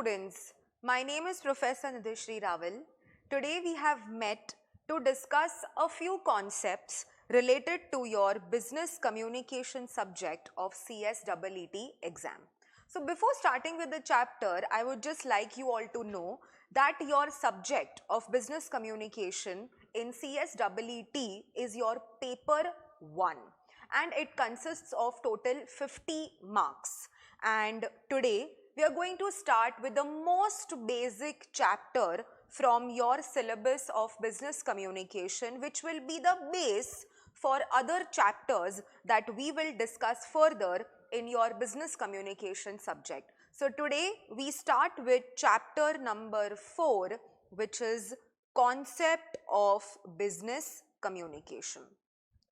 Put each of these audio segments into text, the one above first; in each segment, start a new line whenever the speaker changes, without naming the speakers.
students, my name is Professor Nidhishri Raval. Today we have met to discuss a few concepts related to your business communication subject of CSEET exam. So before starting with the chapter, I would just like you all to know that your subject of business communication in CSEET is your paper 1 and it consists of total 50 marks. And today we are going to start with the most basic chapter from your syllabus of business communication, which will be the base for other chapters that we will discuss further in your business communication subject. So today we start with chapter number 4, which is Concept of Business Communication.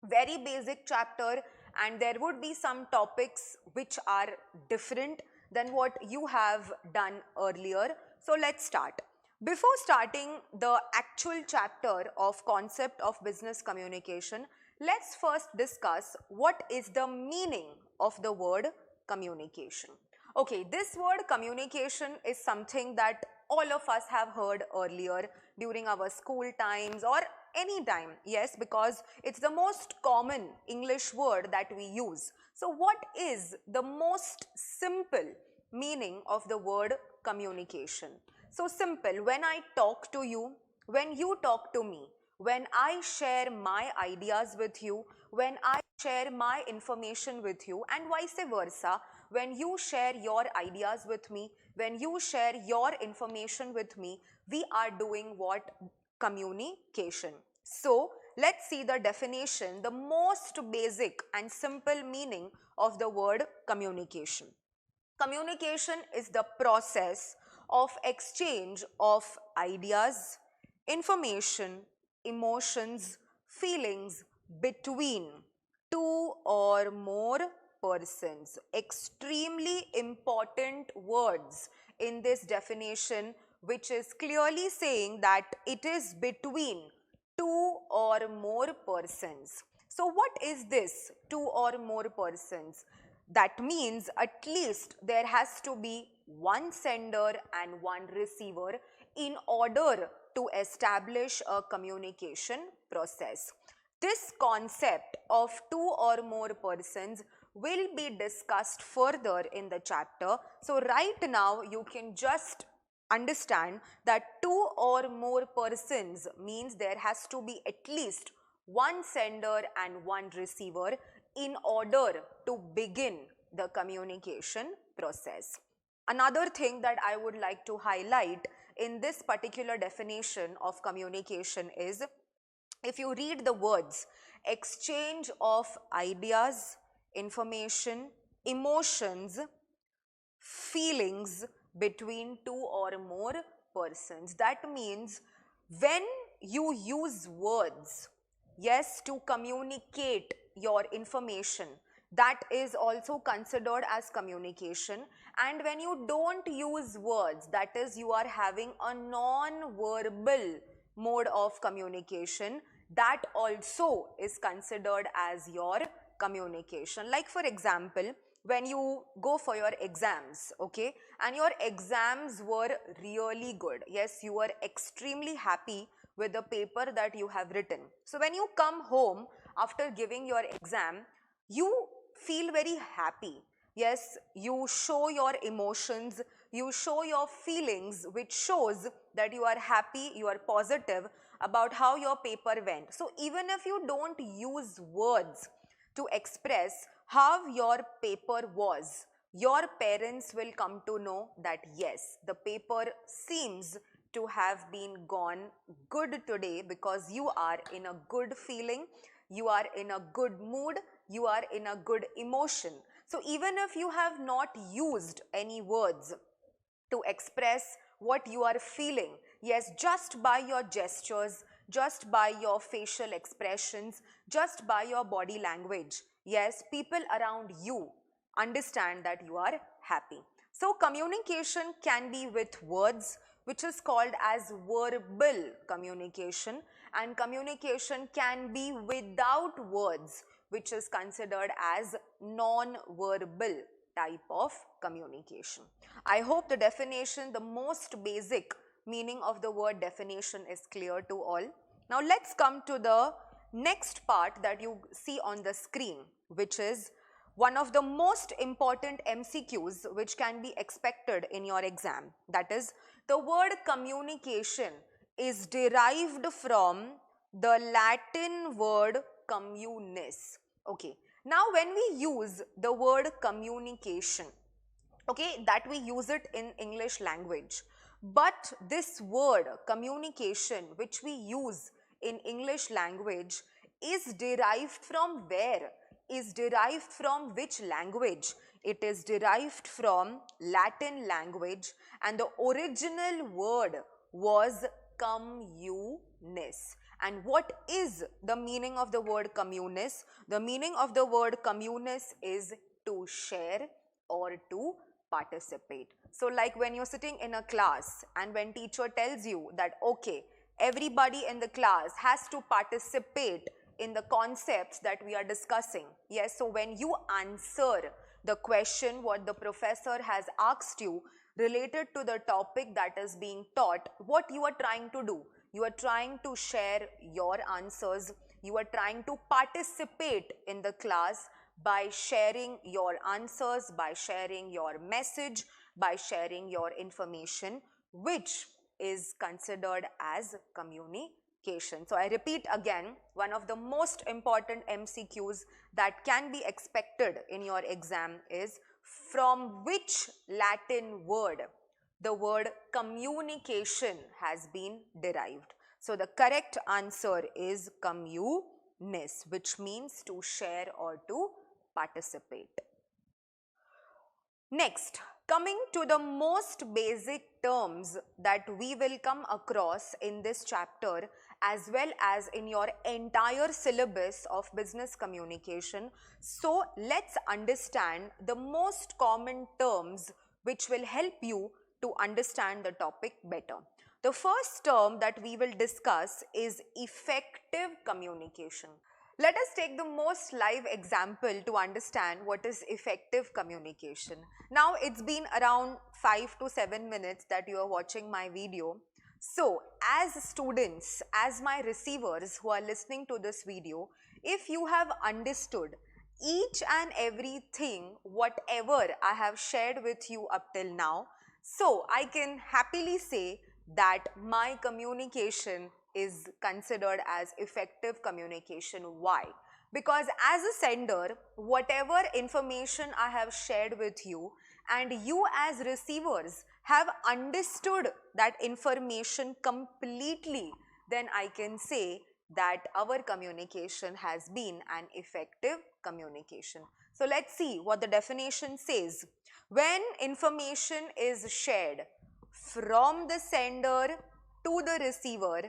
Very basic chapter, and there would be some topics which are different than what you have done earlier. So let's start. Before starting the actual chapter of Concept of Business Communication, let's first discuss what is the meaning of the word communication. Okay, this word communication is something that all of us have heard earlier during our school times or any time, yes, because it's the most common English word that we use. So what is the most simple meaning of the word communication? So simple, when I talk to you, when you talk to me, when I share my ideas with you, when I share my information with you, and vice versa, when you share your ideas with me, when you share your information with me, we are doing what? Communication. So let's see the definition, the most basic and simple meaning of the word communication. Communication is the process of exchange of ideas, information, emotions, feelings between two or more persons. Extremely important words in this definition, which is clearly saying that it is between two or more persons. So what is this two or more persons? That means at least there has to be one sender and one receiver in order to establish a communication process. This concept of two or more persons will be discussed further in the chapter. So right now you can just understand that two or more persons means there has to be at least one sender and one receiver in order to begin the communication process. Another thing that I would like to highlight in this particular definition of communication is, if you read the words exchange of ideas, information, emotions, feelings between two or more persons, that means when you use words, yes, to communicate your information, that is also considered as communication. And when you don't use words, that is you are having a non-verbal mode of communication, that also is considered as your communication. Like for example, when you go for your exams, okay, and your exams were really good, yes, you were extremely happy with the paper that you have written. So when you come home after giving your exam, you feel very happy, yes, you show your emotions, you show your feelings, which shows that you are happy, you are positive about how your paper went. So even if you don't use words to express how your paper was, your parents will come to know that yes, the paper seems to have been gone good today because you are in a good feeling, you are in a good mood, you are in a good emotion. So even if you have not used any words to express what you are feeling, yes, just by your gestures, just by your facial expressions, just by your body language, yes, people around you understand that you are happy. So communication can be with words, which is called as verbal communication, and communication can be without words, which is considered as non-verbal type of communication. I hope the definition, the most basic meaning of the word definition is clear to all. Now let's come to the next part that you see on the screen, which is one of the most important MCQs which can be expected in your exam. That is, the word communication is derived from the Latin word communis. Okay. Now when we use the word communication, okay, that we use it in English language, but this word communication which we use in English language is derived from where? Is derived from which language? It is derived from Latin language, and the original word was communis. And what is the meaning of the word communis? The meaning of the word communis is to share or to participate. So like when you're sitting in a class and when teacher tells you that okay, everybody in the class has to participate in the concepts that we are discussing. Yes, so when you answer the question what the professor has asked you related to the topic that is being taught, what you are trying to do? You are trying to share your answers. You are trying to participate in the class by sharing your answers, by sharing your message, by sharing your information, which is considered as communication. So I repeat again, one of the most important MCQs that can be expected in your exam is from which Latin word the word communication has been derived. So the correct answer is communis, which means to share or to participate. Next, coming to the most basic terms that we will come across in this chapter as well as in your entire syllabus of business communication. So let's understand the most common terms which will help you to understand the topic better. The first term that we will discuss is effective communication. Let us take the most live example to understand what is effective communication. Now it's been around 5 to 7 minutes that you are watching my video. So as students, as my receivers who are listening to this video, if you have understood each and everything whatever I have shared with you up till now, so I can happily say that my communication is considered as effective communication. Why? Because as a sender, whatever information I have shared with you and you as receivers have understood that information completely, then I can say that our communication has been an effective communication. So let's see what the definition says. When information is shared from the sender to the receiver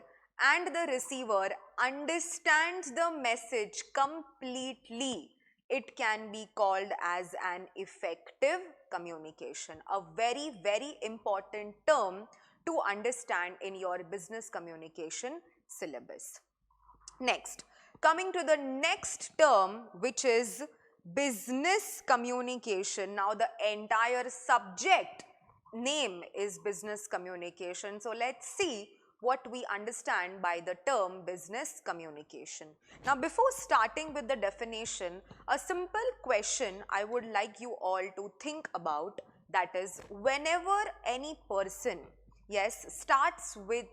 and the receiver understands the message completely, it can be called as an effective communication. A very, very important term to understand in your business communication syllabus. Next, coming to the next term, which is business communication. Now the entire subject name is business communication. So let's see what we understand by the term business communication. Now before starting with the definition, a simple question I would like you all to think about, that is, whenever any person, yes, starts with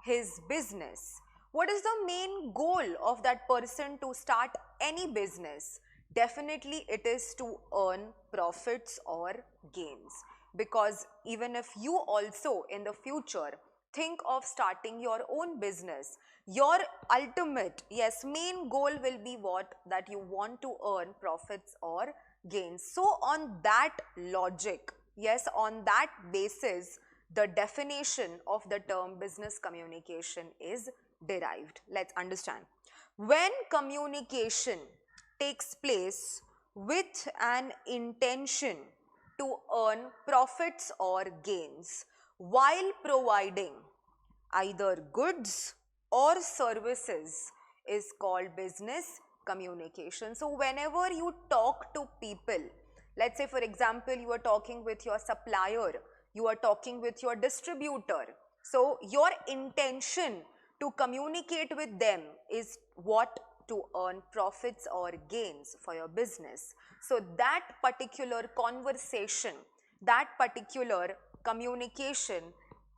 his business, what is the main goal of that person to start any business? Definitely it is to earn profits or gains. Because even if you also in the future think of starting your own business, your ultimate, yes, main goal will be what? That you want to earn profits or gains. So on that logic, yes, on that basis, the definition of the term business communication is derived. Let's understand. When communication takes place with an intention to earn profits or gains while providing either goods or services is called business communication. So whenever you talk to people, Let's say, for example, you are talking with your supplier, you are talking with your distributor. So your intention to communicate with them is what? To earn profits or gains for your business. So that particular conversation, that particular communication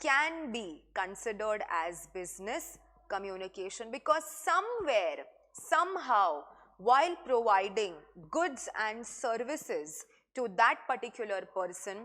can be considered as business communication, because somewhere, somehow, while providing goods and services to that particular person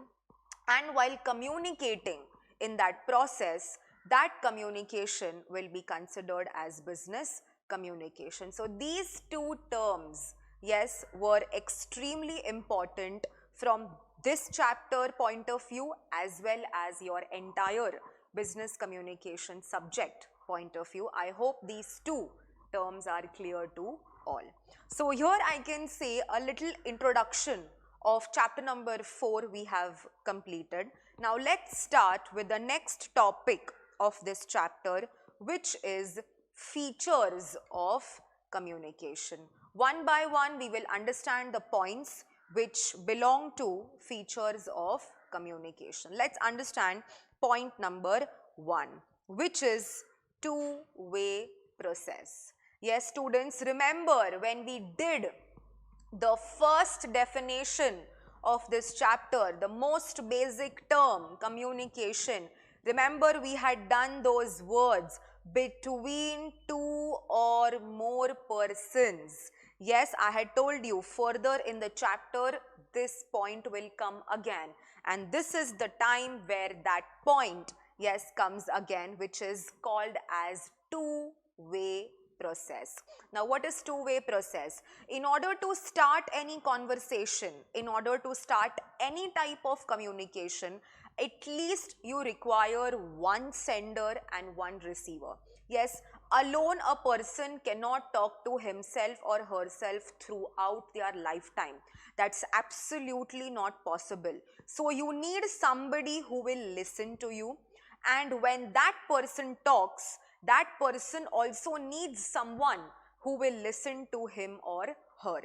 and while communicating in that process, that communication will be considered as business communication. So these two terms, yes, were extremely important from this chapter point of view as well as your entire business communication subject point of view. I hope these two terms are clear to all. So here I can say a little introduction of chapter number 4 we have completed. Now let's start with the next topic of this chapter, which is features of communication. One by one we will understand the points which belong to features of communication. Let's understand point number 1, which is two-way process. Yes, students, remember when we did the first definition of this chapter, the most basic term, communication, remember we had done those words, between two or more persons. Yes, I had told you further in the chapter this point will come again, and this is the time where that point, yes, comes again, which is called as two-way process. Now what is two-way process? In order to start any conversation, in order to start any type of communication, at least you require one sender and one receiver. Yes, alone a person cannot talk to himself or herself throughout their lifetime. That's absolutely not possible. So you need somebody who will listen to you, and when that person talks, that person also needs someone who will listen to him or her.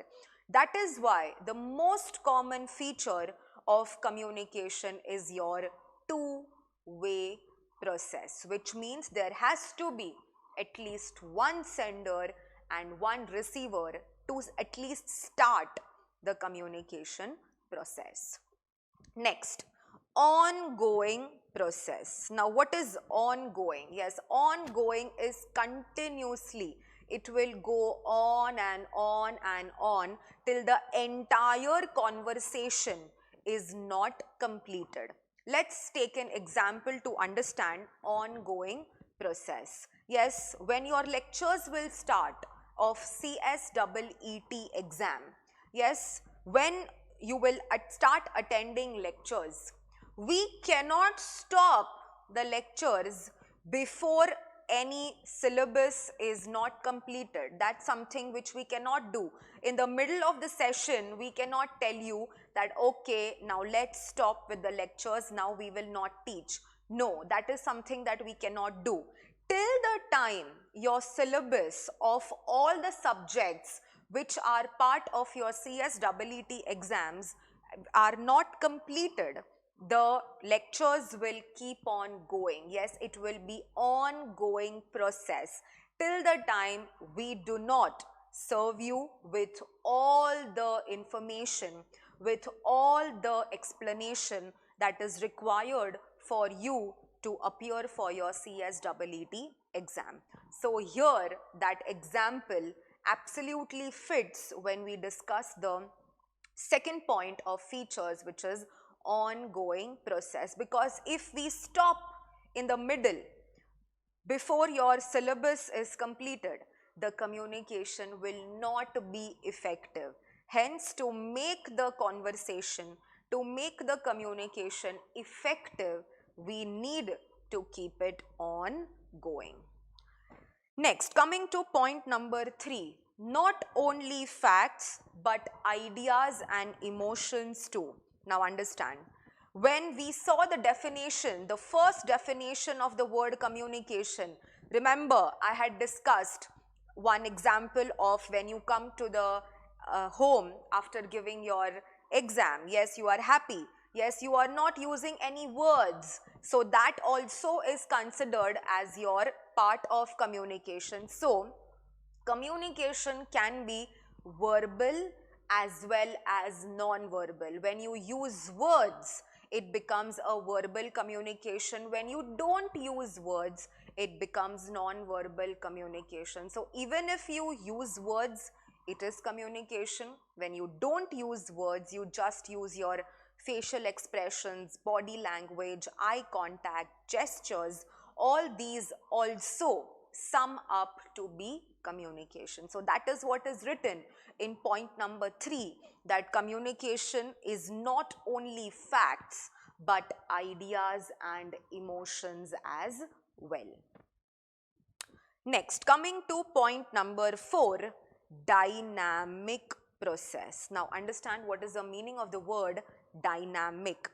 That is why the most common feature of communication is your two-way process, which means there has to be at least one sender and one receiver to at least start the communication process. Next, ongoing process. Now what is ongoing? Yes, ongoing is continuously. It will go on and on and on till the entire conversation is not completed. Let's take an example to understand ongoing process. Yes, when your lectures will start of CSEET exam, yes, when you will start attending lectures, we cannot stop the lectures before any syllabus is not completed. That's something which we cannot do. In the middle of the session, we cannot tell you that, okay, now let's stop with the lectures, now we will not teach. No, that is something that we cannot do. Till the time your syllabus of all the subjects which are part of your CSEET exams are not completed, the lectures will keep on going. Yes, it will be ongoing process till the time we do not serve you with all the information, with all the explanation that is required for you to appear for your CSEET exam. So here that example absolutely fits when we discuss the second point of features, which is ongoing process, because if we stop in the middle before your syllabus is completed, the communication will not be effective. Hence, to make the conversation, to make the communication effective, we need to keep it ongoing. Next, coming to point number 3, not only facts but ideas and emotions too. Now understand, when we saw the definition, the first definition of the word communication, remember I had discussed one example of when you come to the home after giving your exam. Yes, you are happy. Yes, you are not using any words. So that also is considered as your part of communication. So communication can be verbal as well as non-verbal. When you use words, it becomes a verbal communication. When you don't use words, it becomes non-verbal communication. So even if you use words, it is communication. When you don't use words, you just use your facial expressions, body language, eye contact, gestures, all these also sum up to be communication. So that is what is written in point number 3, that communication is not only facts but ideas and emotions as well. Next, coming to point number 4, dynamic process. Now understand what is the meaning of the word dynamic.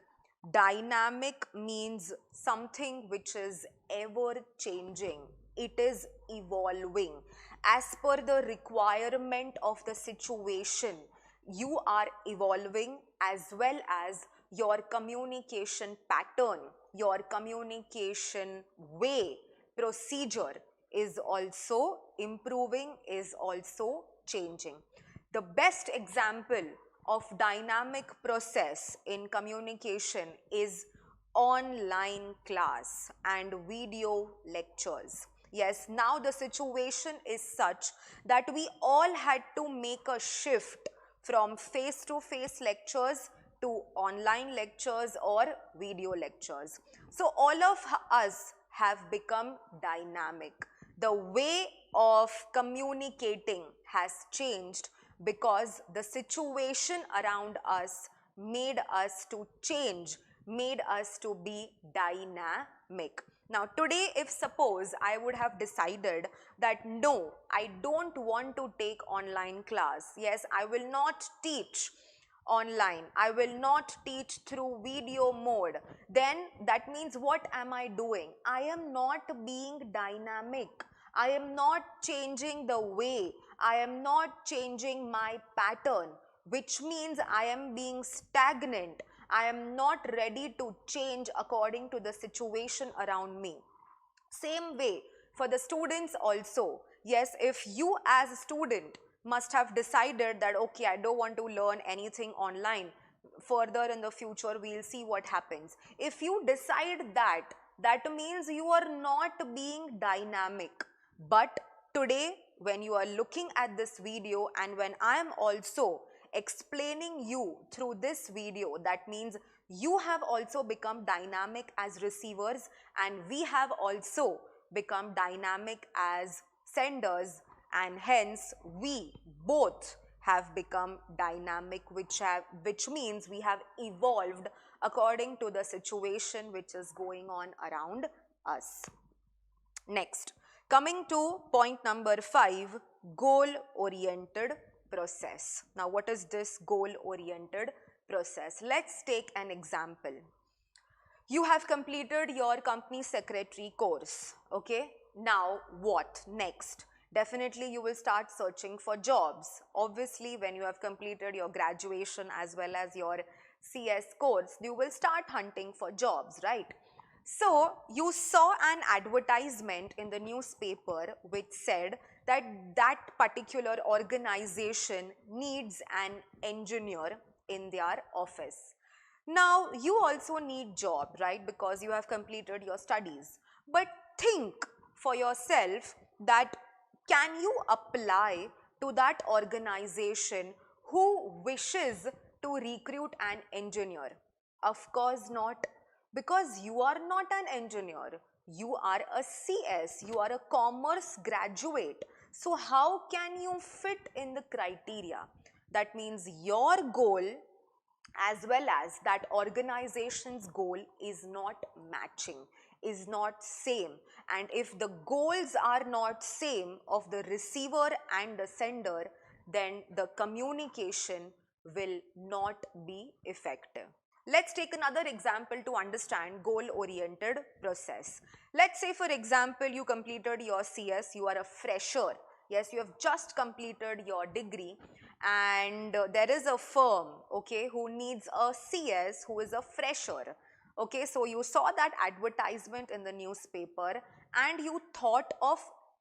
Dynamic means something which is ever changing. It is evolving as per the requirement of the situation. You are evolving as well as your communication pattern, your communication way, procedure is also improving, is also changing. The best example of dynamic process in communication is online class and video lectures. Yes, now the situation is such that we all had to make a shift from face-to-face lectures to online lectures or video lectures. So all of us have become dynamic. The way of communicating has changed because the situation around us made us to change, made us to be dynamic. Now today, if suppose I would have decided that no, I don't want to take online class, yes, I will not teach online, I will not teach through video mode, then that means what am I doing? I am not being dynamic. I am not changing the way. I am not changing my pattern, which means I am being stagnant. I am not ready to change according to the situation around me. Same way for the students also. Yes, if you as a student must have decided that okay, I don't want to learn anything online, further in the future we'll see what happens. If you decide that, that means you are not being dynamic. But today when you are looking at this video and when I am also explaining you through this video, that means you have also become dynamic as receivers and we have also become dynamic as senders, and hence we both have become dynamic, which means we have evolved according to the situation which is going on around us. Next, coming to point number 5, goal-oriented process. Now, what is this goal-oriented process? Let's take an example. You have completed your company secretary course, okay? Now, what next? Definitely you will start searching for jobs. Obviously, when you have completed your graduation as well as your CS course, you will start hunting for jobs, right? So, you saw an advertisement in the newspaper which said that that particular organization needs an engineer in their office. Now, you also need job, right? Because you have completed your studies. But think for yourself that can you apply to that organization who wishes to recruit an engineer? Of course not, because you are not an engineer. You are a CS, you are a commerce graduate. So how can you fit in the criteria? That means your goal as well as that organization's goal is not matching, is not same. And if the goals are not same of the receiver and the sender, then the communication will not be effective. Let's take another example to understand goal-oriented process. Let's say, for example, you completed your CS, you are a fresher. Yes, you have just completed your degree and there is a firm, okay, who needs a CS who is a fresher. Okay, so you saw that advertisement in the newspaper and you thought of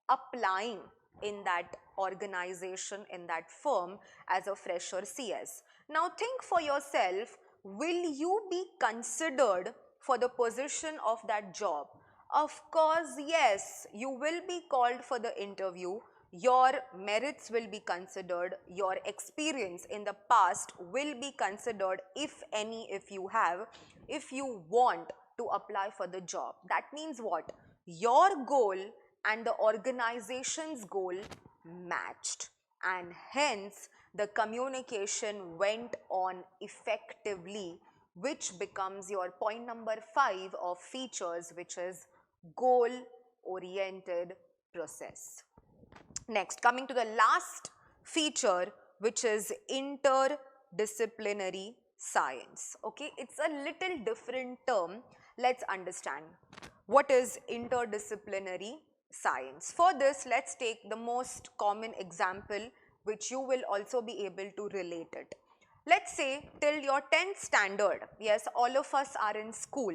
applying in that organization, in that firm as a fresher CS. Now think for yourself, will you be considered for the position of that job? Of course, yes, you will be called for the interview. Your merits will be considered, your experience in the past will be considered, if any, if you have, if you want to apply for the job. That means what? Your goal and the organization's goal matched, and hence the communication went on effectively, which becomes your point number 5 of features, which is goal oriented process. Next, coming to the last feature, which is interdisciplinary science. Okay, it's a little different term. Let's understand what is interdisciplinary science. For this, let's take the most common example, which you will also be able to relate it. Let's say till your 10th standard, yes, all of us are in school.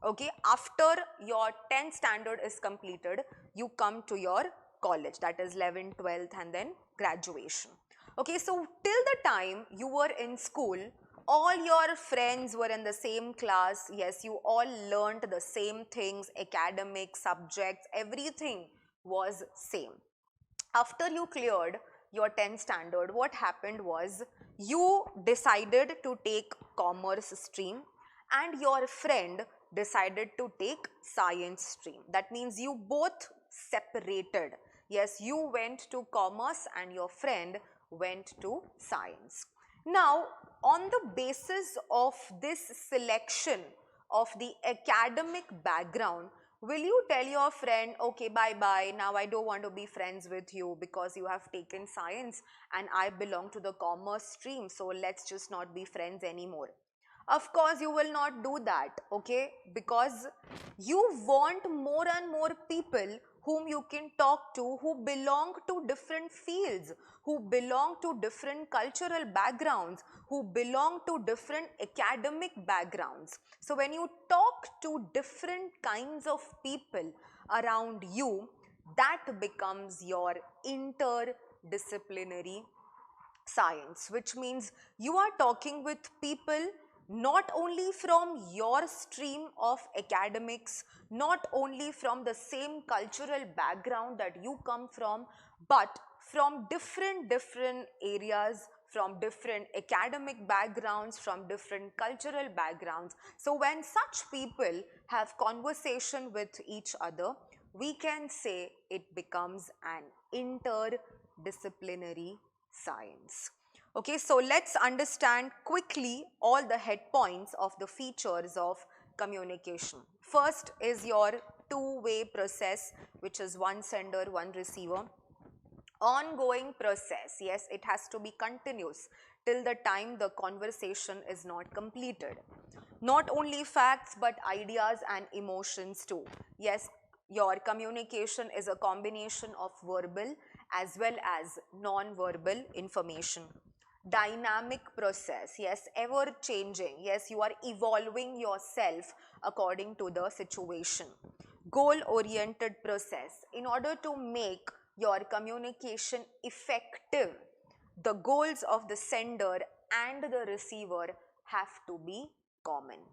Okay, after your 10th standard is completed, you come to your college, that is 11th, 12th and then graduation. Okay, so till the time you were in school, all your friends were in the same class, yes, you all learned the same things, academic subjects, everything was same. After you cleared your 10th standard, what happened was you decided to take commerce stream and your friend decided to take science stream. That means you both separated. Yes, you went to commerce and your friend went to science. Now, on the basis of this selection of the academic background, will you tell your friend, okay, bye-bye, now I don't want to be friends with you because you have taken science and I belong to the commerce stream, so let's just not be friends anymore? Of course, you will not do that, okay, because you want more and more people whom you can talk to, who belong to different fields, who belong to different cultural backgrounds, who belong to different academic backgrounds. So when you talk to different kinds of people around you, that becomes your interdisciplinary science, which means you are talking with people not only from your stream of academics, not only from the same cultural background that you come from, but from different areas, from different academic backgrounds, from different cultural backgrounds. So when such people have conversation with each other, we can say it becomes an interdisciplinary science. Okay, so let's understand quickly all the head points of the features of communication. First is your two-way process, which is one sender, one receiver. Ongoing process, yes, it has to be continuous till the time the conversation is not completed. Not only facts but ideas and emotions too. Yes, your communication is a combination of verbal as well as non-verbal information. Dynamic process, yes, ever changing, yes, you are evolving yourself according to the situation. Goal oriented process, in order to make your communication effective, the goals of the sender and the receiver have to be common.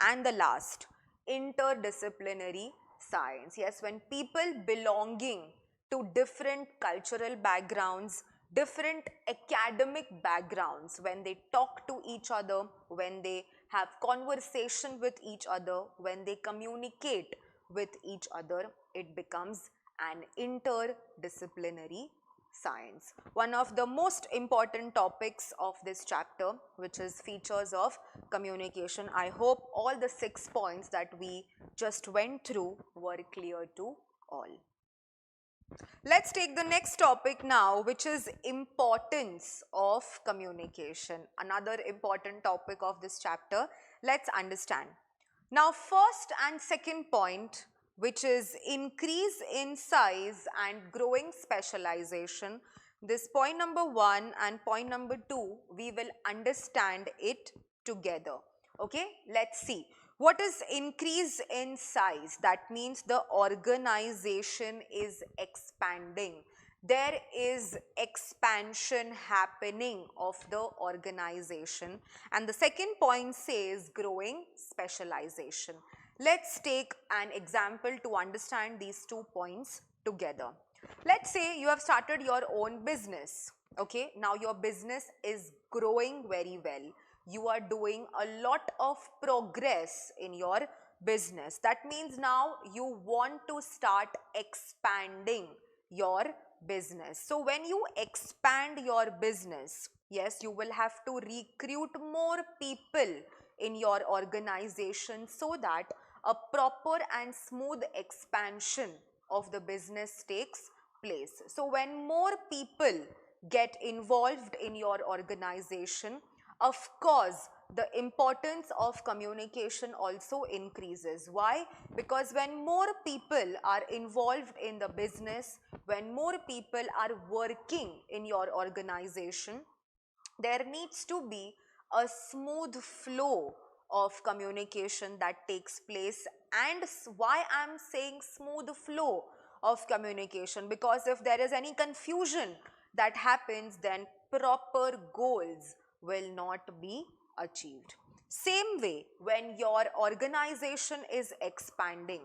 And the last, interdisciplinary science, yes, when people belonging to different cultural backgrounds, different academic backgrounds, when they talk to each other, when they have conversation with each other, when they communicate with each other, it becomes an interdisciplinary science. One of the most important topics of this chapter, which is features of communication. I hope all the 6 points that we just went through were clear to all. Let's take the next topic now, which is importance of communication. Another important topic of this chapter. Let's understand. Now, first and second point, which is increase in size and growing specialization, This point number 1 and point number 2, we will understand it together. Okay, let's see. What is increase in size? That means the organization is expanding. There is expansion happening of the organization. And the second point says growing specialization. Let's take an example to understand these 2 points together. Let's say you have started your own business. Okay, now your business is growing very well. You are doing a lot of progress in your business. That means now you want to start expanding your business. So when you expand your business, yes, you will have to recruit more people in your organization so that a proper and smooth expansion of the business takes place. So when more people get involved in your organization, of course, the importance of communication also increases. Why? Because when more people are involved in the business, when more people are working in your organization, there needs to be a smooth flow of communication that takes place. And why I am saying smooth flow of communication? Because if there is any confusion that happens, then proper goals will not be achieved. Same way, when your organization is expanding,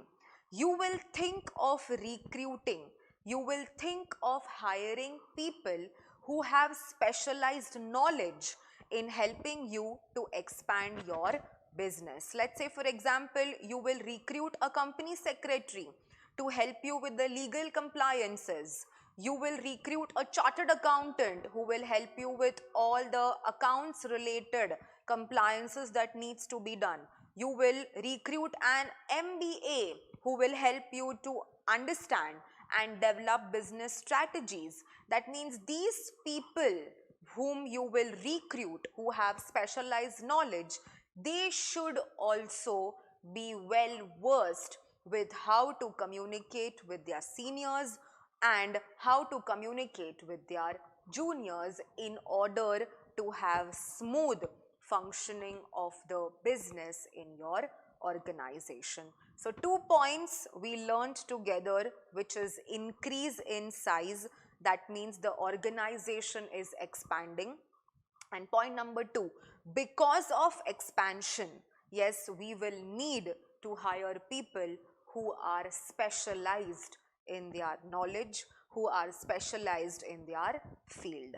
you will think of recruiting, you will think of hiring people who have specialized knowledge in helping you to expand your business. Let's say, for example, you will recruit a company secretary to help you with the legal compliances. You will recruit a chartered accountant who will help you with all the accounts related compliances that needs to be done. You will recruit an MBA who will help you to understand and develop business strategies. That means these people whom you will recruit, who have specialized knowledge, they should also be well versed with how to communicate with their seniors and how to communicate with their juniors in order to have smooth functioning of the business in your organization. So 2 points we learned together, which is increase in size. That means the organization is expanding. And point number 2, because of expansion, yes, we will need to hire people who are specialized in their knowledge, who are specialized in their field.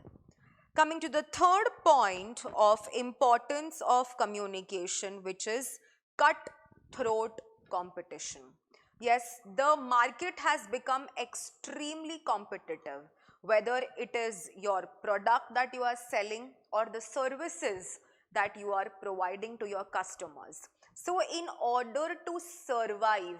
Coming to the third point of importance of communication, which is cutthroat competition. Yes, the market has become extremely competitive, whether it is your product that you are selling or the services that you are providing to your customers. So in order to survive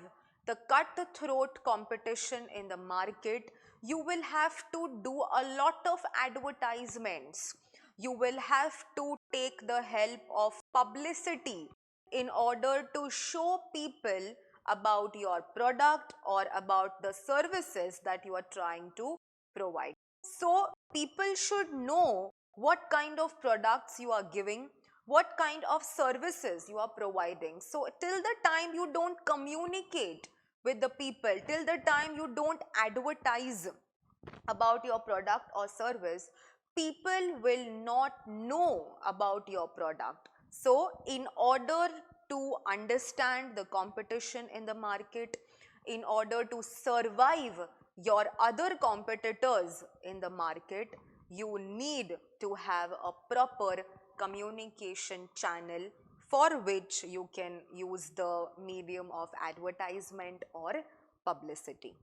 the cutthroat competition in the market, you will have to do a lot of advertisements. You will have to take the help of publicity in order to show people about your product or about the services that you are trying to provide. So people should know what kind of products you are giving, what kind of services you are providing. So till the time you don't communicate with the people, till the time you don't advertise about your product or service, people will not know about your product. So in order to understand the competition in the market, in order to survive your other competitors in the market, you need to have a proper communication channel, for which you can use the medium of advertisement or publicity.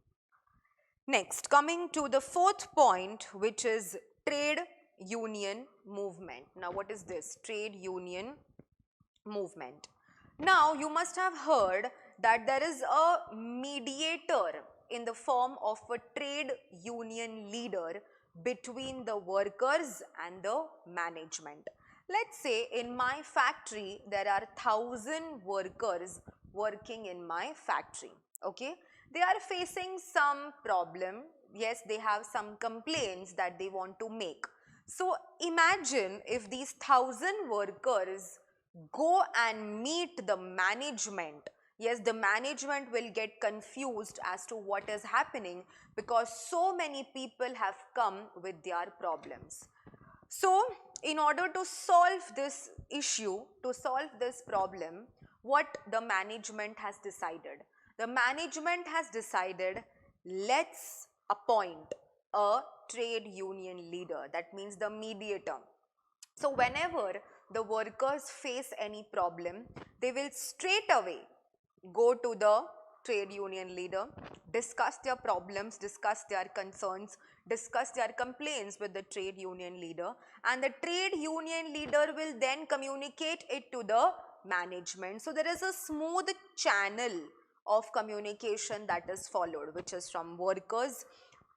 Next, coming to the fourth point, which is trade union movement. Now, what is this? Trade union movement. Now, you must have heard that there is a mediator in the form of a trade union leader between the workers and the management. Let's say in my factory, there are 1,000 workers working in my factory. Okay. They are facing some problem. Yes, they have some complaints that they want to make. So imagine if these 1,000 workers go and meet the management. Yes, the management will get confused as to what is happening because so many people have come with their problems. So, in order to solve this issue, to solve this problem, what the management has decided? The management has decided, let's appoint a trade union leader, that means the mediator. So whenever the workers face any problem, they will straight away go to the trade union leader, discuss their problems, discuss their concerns, discuss their complaints with the trade union leader, and the trade union leader will then communicate it to the management. So there is a smooth channel of communication that is followed, which is from workers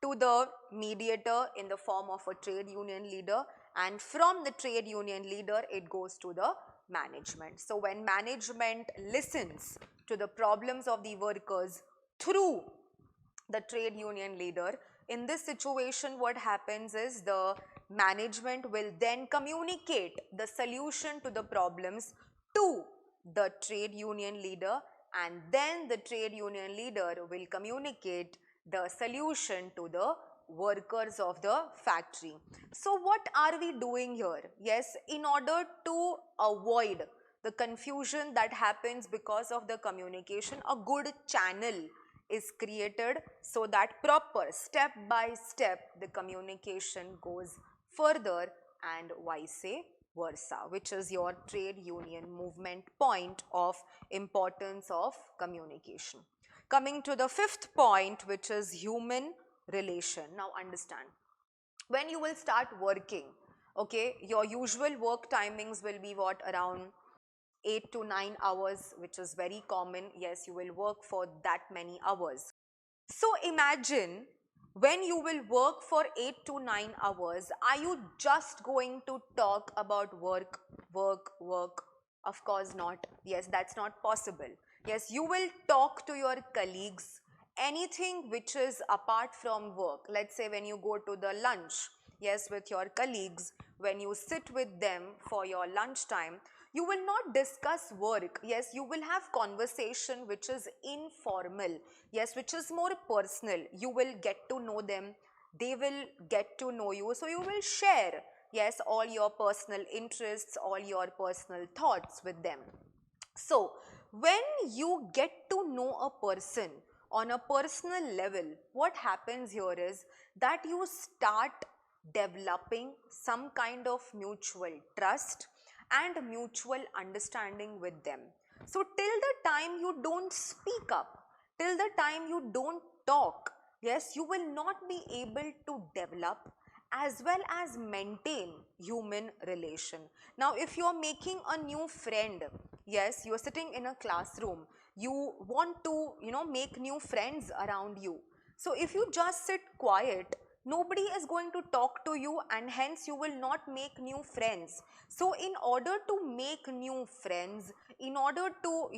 to the mediator in the form of a trade union leader, and from the trade union leader it goes to the management. So when management listens to the problems of the workers through the trade union leader, in this situation what happens is the management will then communicate the solution to the problems to the trade union leader, and then the trade union leader will communicate the solution to the workers of the factory. So what are we doing here? Yes, in order to avoid the confusion that happens because of the communication, a good channel is created so that proper step by step the communication goes further and vice versa, which is your trade union movement point of importance of communication. Coming to the fifth point, which is human relation. Now understand, when you will start working, okay, your usual work timings will be what, around 8 to 9 hours, which is very common. Yes, you will work for that many hours. So imagine, when you will work for 8 to 9 hours, are you just going to talk about work, work, work? Of course not. Yes, that's not possible. Yes, you will talk to your colleagues, anything which is apart from work. Let's say when you go to the lunch, yes, with your colleagues, when you sit with them for your lunch time, you will not discuss work. Yes, you will have conversation which is informal, yes, which is more personal. You will get to know them, they will get to know you, so you will share, yes, all your personal interests, all your personal thoughts with them. So when you get to know a person on a personal level, what happens here is that you start developing some kind of mutual trust and mutual understanding with them. So till the time you don't speak up, till the time you don't talk, yes, you will not be able to develop as well as maintain human relation. Now if you are making a new friend, yes, you are sitting in a classroom, you want to make new friends around you. So if you just sit quiet, nobody is going to talk to you, and hence you will not make new friends. So in order to make new friends, in order to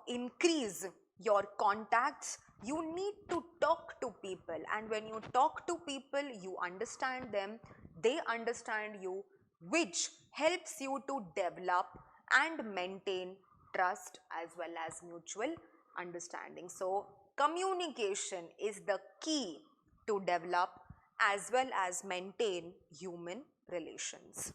increase your contacts, you need to talk to people, and when you talk to people, you understand them, they understand you, which helps you to develop and maintain trust as well as mutual understanding. So communication is the key to develop as well as maintain human relations.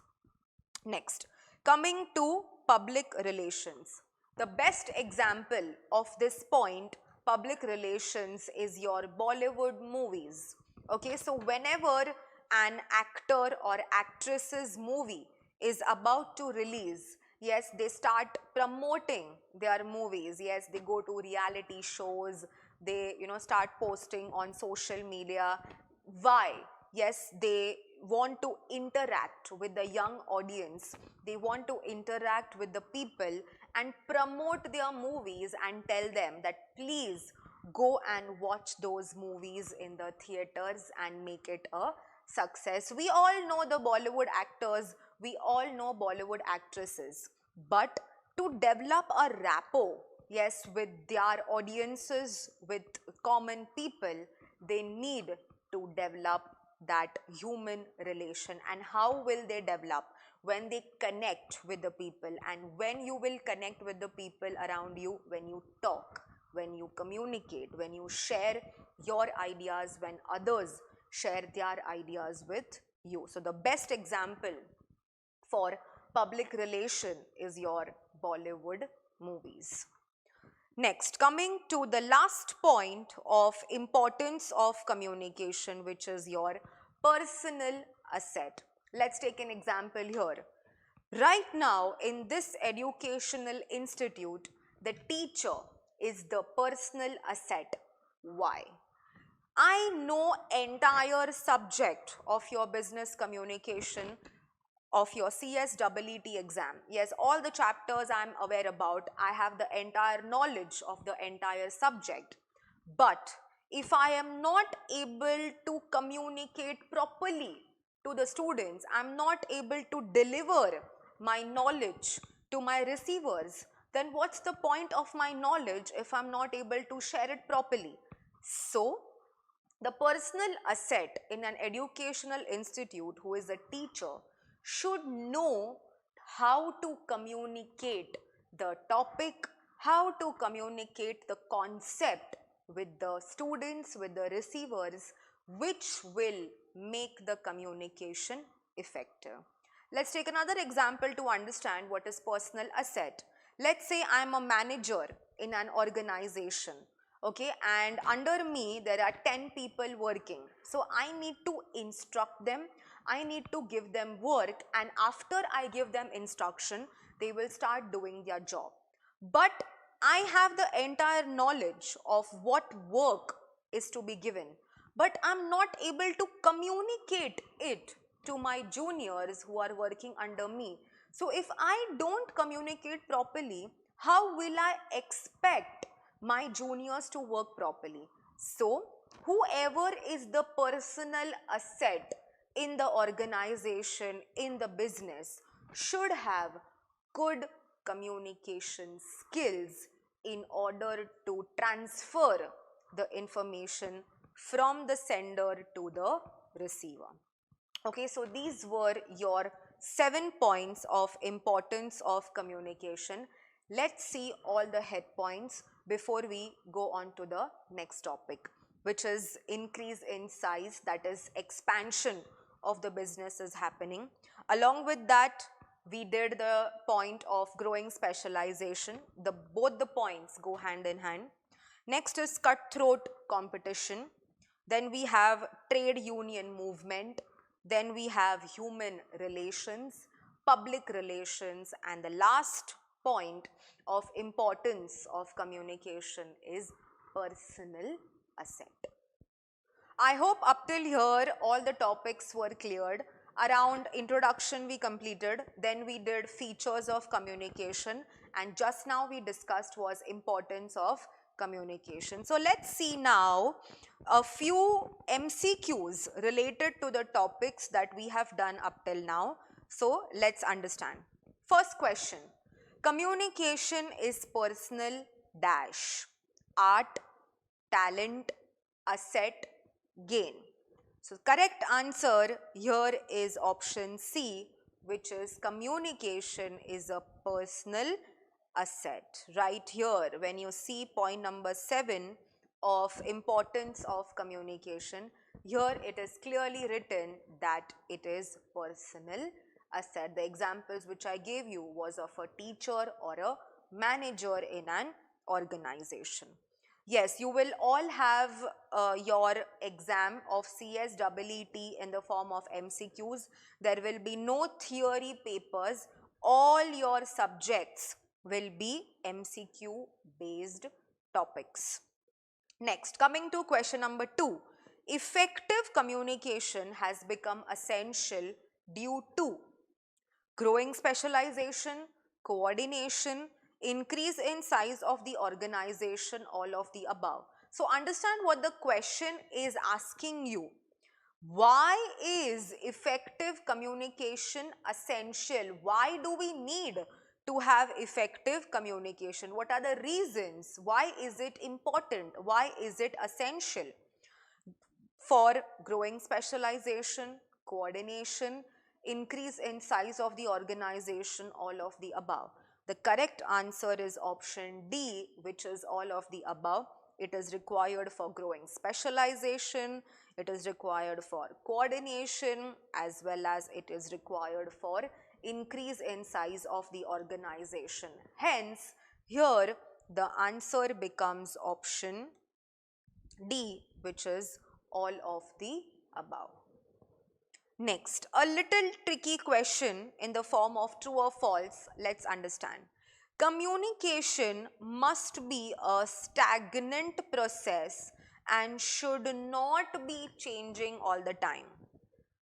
Next, coming to public relations. The best example of this point, public relations, is your Bollywood movies. Okay, so whenever an actor or actress's movie is about to release, yes, they start promoting their movies. Yes, they go to reality shows, they start posting on social media. Why? Yes, they want to interact with the young audience, they want to interact with the people and promote their movies and tell them that please go and watch those movies in the theaters and make it a success. We all know the Bollywood actors, we all know Bollywood actresses, but to develop a rapport, yes, with their audiences, with common people, they need to develop that human relation. And how will they develop? When they connect with the people. And when you will connect with the people around you, when you talk, when you communicate, when you share your ideas, when others share their ideas with you. So the best example for public relation is your Bollywood movies. Next, coming to the last point of importance of communication, which is your personal asset. Let's take an example here. Right now, in this educational institute, the teacher is the personal asset. Why? I know entire subject of your business communication, of your CSEET exam. Yes, all the chapters I am aware about. I have the entire knowledge of the entire subject. But if I am not able to communicate properly to the students, I am not able to deliver my knowledge to my receivers, then what's the point of my knowledge if I'm not able to share it properly? So, the personal asset in an educational institute who is a teacher should know how to communicate the topic, how to communicate the concept with the students, with the receivers, which will make the communication effective. Let's take another example to understand what is personal asset. Let's say I am a manager in an organization. Okay, and under me there are 10 people working. So I need to instruct them, I need to give them work, and after I give them instruction, they will start doing their job. But I have the entire knowledge of what work is to be given, but I'm not able to communicate it to my juniors who are working under me. So if I don't communicate properly, how will I expect my juniors to work properly? So whoever is the personal asset in the organization, in the business, should have good communication skills in order to transfer the information from the sender to the receiver. Okay, so these were your 7 points of importance of communication. Let's see all the head points before we go on to the next topic, which is increase in size, that is expansion of the business is happening. Along with that, we did the point of growing specialization. Both the points go hand in hand. Next is cutthroat competition. Then we have trade union movement. Then we have human relations, public relations, and the last point of importance of communication is personal asset. I hope up till here all the topics were cleared. Around introduction we completed, then we did features of communication, and just now we discussed was importance of communication. So let's see now a few MCQs related to the topics that we have done up till now. So let's understand. First question, communication is personal dash, art, talent, asset, gain. So correct answer here is option C, which is communication is a personal asset. Right here, when you see point number 7 of importance of communication, here it is clearly written that it is personal asset. The examples which I gave you was of a teacher or a manager in an organization. Yes, you will all have your exam of CSEET in the form of MCQs. There will be no theory papers. All your subjects will be MCQ based topics. Next, coming to question number 2. Effective communication has become essential due to growing specialization, coordination, increase in size of the organization, all of the above. So understand what the question is asking you. Why is effective communication essential? Why do we need to have effective communication? What are the reasons? Why is it important? Why is it essential? For growing specialization, coordination, increase in size of the organization, all of the above. The correct answer is option D, which is all of the above. It is required for growing specialization, it is required for coordination, as well as it is required for increase in size of the organization. Hence, here the answer becomes option D, which is all of the above. Next, a little tricky question in the form of true or false. Let's understand. Communication must be a stagnant process and should not be changing all the time.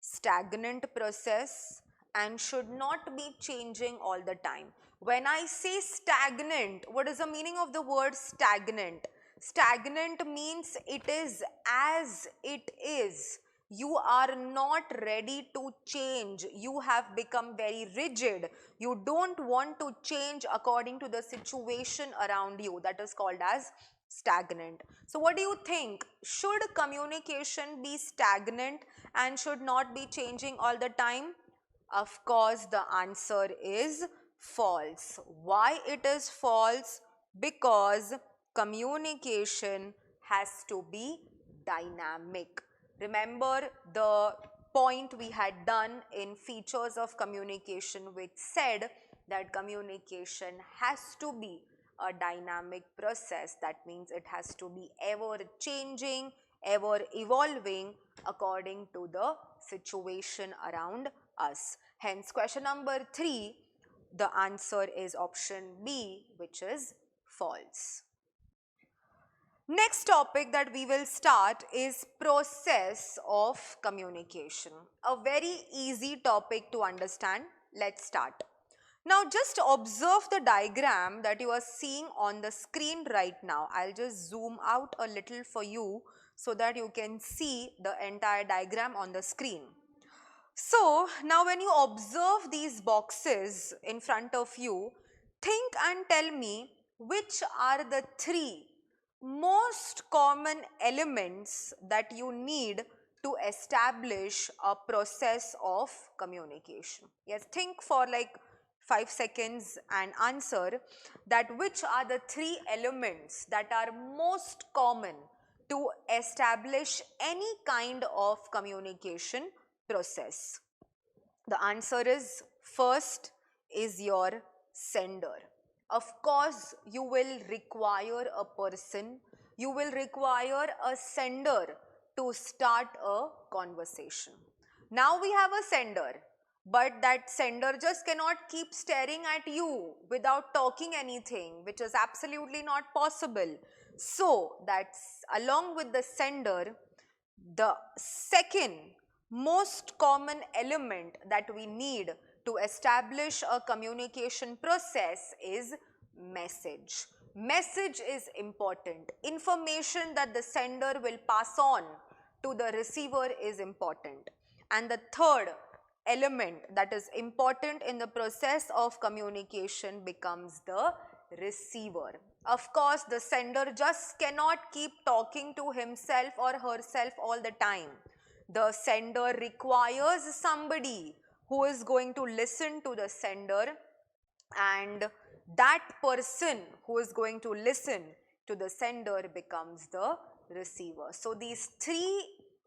Stagnant process and should not be changing all the time. When I say stagnant, what is the meaning of the word stagnant? Stagnant means it is as it is. You are not ready to change. You have become very rigid. You don't want to change according to the situation around you. That is called as stagnant. So what do you think? Should communication be stagnant and should not be changing all the time? Of course, the answer is false. Why it is false? Because communication has to be dynamic. Remember the point we had done in features of communication, which said that communication has to be a dynamic process. That means it has to be ever changing, ever evolving according to the situation around us. Hence, question number 3, the answer is option B, which is false. Next topic that we will start is process of communication. A very easy topic to understand. Let's start. Now just observe the diagram that you are seeing on the screen right now. I'll just zoom out a little for you so that you can see the entire diagram on the screen. So now when you observe these boxes in front of you, think and tell me which are the 3 most common elements that you need to establish a process of communication. Yes, think for like 5 seconds and answer that which are the 3 elements that are most common to establish any kind of communication process. The answer is, first is your sender. Of course, you will require a person, you will require a sender to start a conversation. Now we have a sender, but that sender just cannot keep staring at you without talking anything, which is absolutely not possible. So that's along with the sender, the second most common element that we need to establish a communication process is message. Message is important. Information that the sender will pass on to the receiver is important. And the third element that is important in the process of communication becomes the receiver. Of course, the sender just cannot keep talking to himself or herself all the time. The sender requires somebody who is going to listen to the sender, and that person who is going to listen to the sender becomes the receiver. So these 3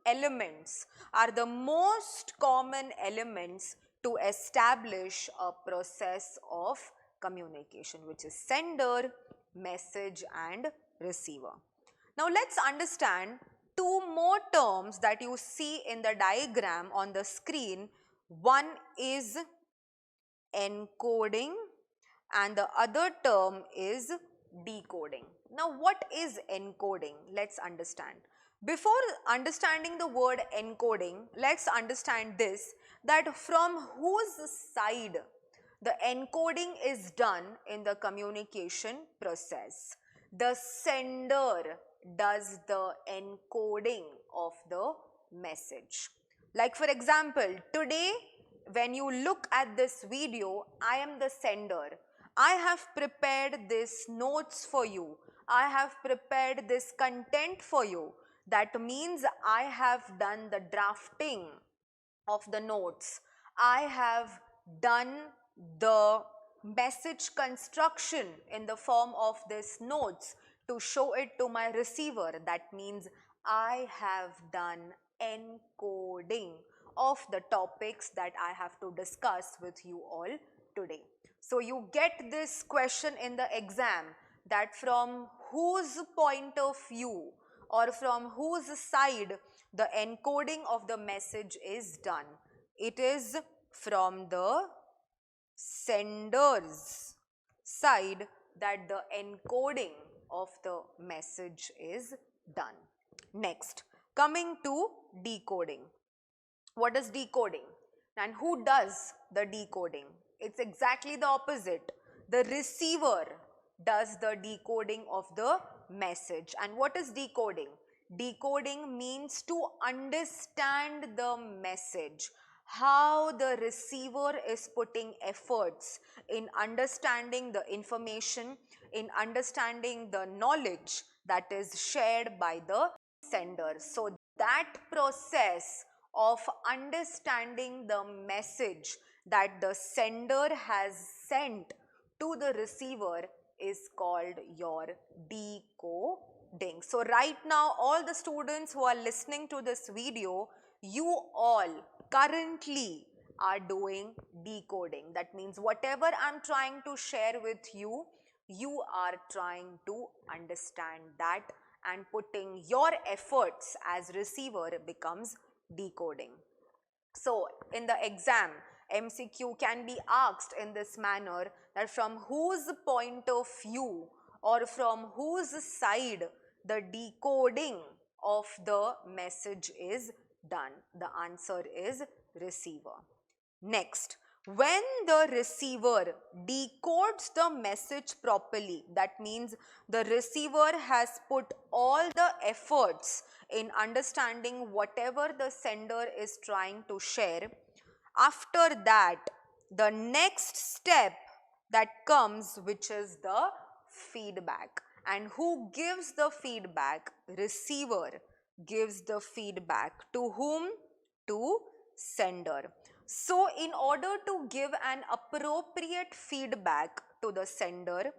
elements are the most common elements to establish a process of communication, which is sender, message and receiver. Now let's understand 2 more terms that you see in the diagram on the screen. One is encoding and the other term is decoding. Now what is encoding? Let's understand. Before understanding the word encoding, let's understand this, that from whose side the encoding is done in the communication process. The sender does the encoding of the message. Like for example, today when you look at this video, I am the sender. I have prepared this notes for you. I have prepared this content for you. That means I have done the drafting of the notes. I have done the message construction in the form of this notes to show it to my receiver. That means I have done encoding of the topics that I have to discuss with you all today. So you get this question in the exam, that from whose point of view or from whose side the encoding of the message is done. It is from the sender's side that the encoding of the message is done. Next, coming to decoding. What is decoding? And who does the decoding? It's exactly the opposite. The receiver does the decoding of the message. And what is decoding? Decoding means to understand the message. How the receiver is putting efforts in understanding the information, in understanding the knowledge that is shared by the sender. So that process of understanding the message that the sender has sent to the receiver is called your decoding. So right now, all the students who are listening to this video, you all currently are doing decoding. That means whatever I'm trying to share with you, you are trying to understand that, and putting your efforts as receiver becomes decoding. So in the exam, MCQ can be asked in this manner, that from whose point of view or from whose side the decoding of the message is done. The answer is receiver. Next, when the receiver decodes the message properly, that means the receiver has put all the efforts in understanding whatever the sender is trying to share. After that, the next step that comes, which is the feedback. And who gives the feedback? Receiver gives the feedback. To whom? To sender. So in order to give an appropriate feedback to the sender,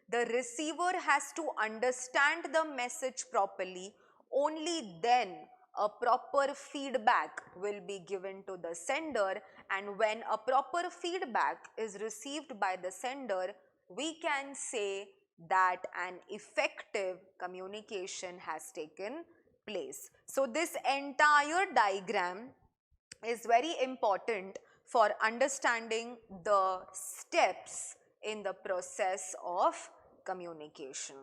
the receiver has to understand the message properly. Only then a proper feedback will be given to the sender, and when a proper feedback is received by the sender, we can say that an effective communication has taken place. So this entire diagram is very important for understanding the steps in the process of communication.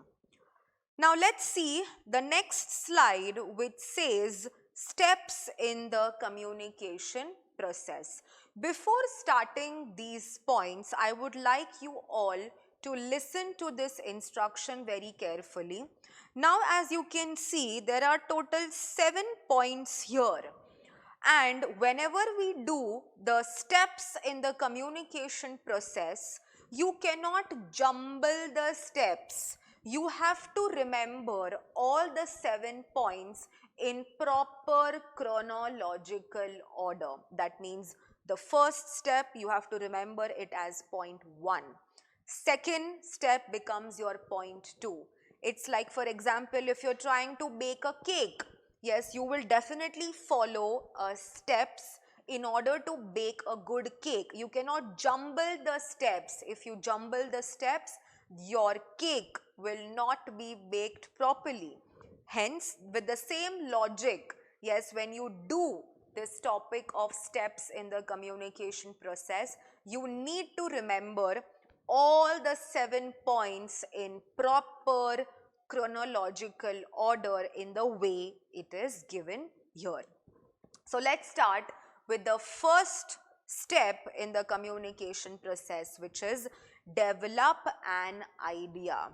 Now let's see the next slide, which says steps in the communication process. Before starting these points, I would like you all to listen to this instruction very carefully. Now as you can see, there are total 7 points here. And whenever we do the steps in the communication process, you cannot jumble the steps. You have to remember all the 7 points in proper chronological order. That means the first step, you have to remember it as point 1. Second step becomes your point 2. It's like, for example, if you're trying to bake a cake, yes, you will definitely follow steps in order to bake a good cake. You cannot jumble the steps. If you jumble the steps, your cake will not be baked properly. Hence, with the same logic, yes, when you do this topic of steps in the communication process, you need to remember all the 7 points in proper chronological order in the way it is given here. So let's start with the first step in the communication process, which is develop an idea.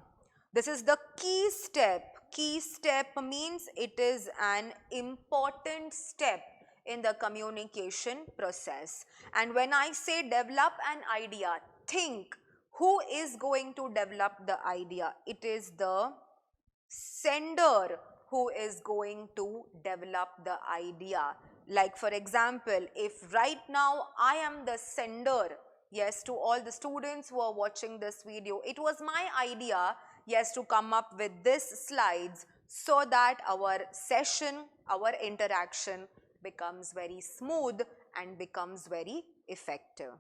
This is the key step. Key step means it is an important step in the communication process. And when I say develop an idea, think Who is going to develop the idea? It is the sender who is going to develop the idea. Like for example, if right now I am the sender, yes, to all the students who are watching this video, it was my idea, yes, to come up with this slides so that our session, our interaction becomes very smooth and becomes very effective.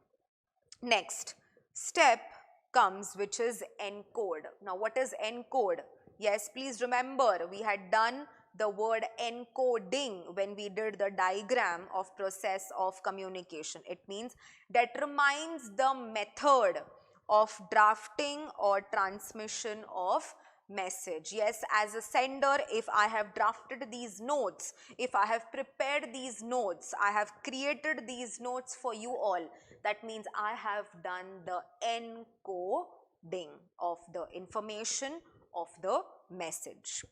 Next step comes, which is encode. Now what is encode? Yes, please remember we had done the word encoding when we did the diagram of process of communication. It means determines the method of drafting or transmission of message. Yes, as a sender, if I have drafted these notes, if I have prepared these notes, I have created these notes for you all, that means I have done the encoding of the information of the message.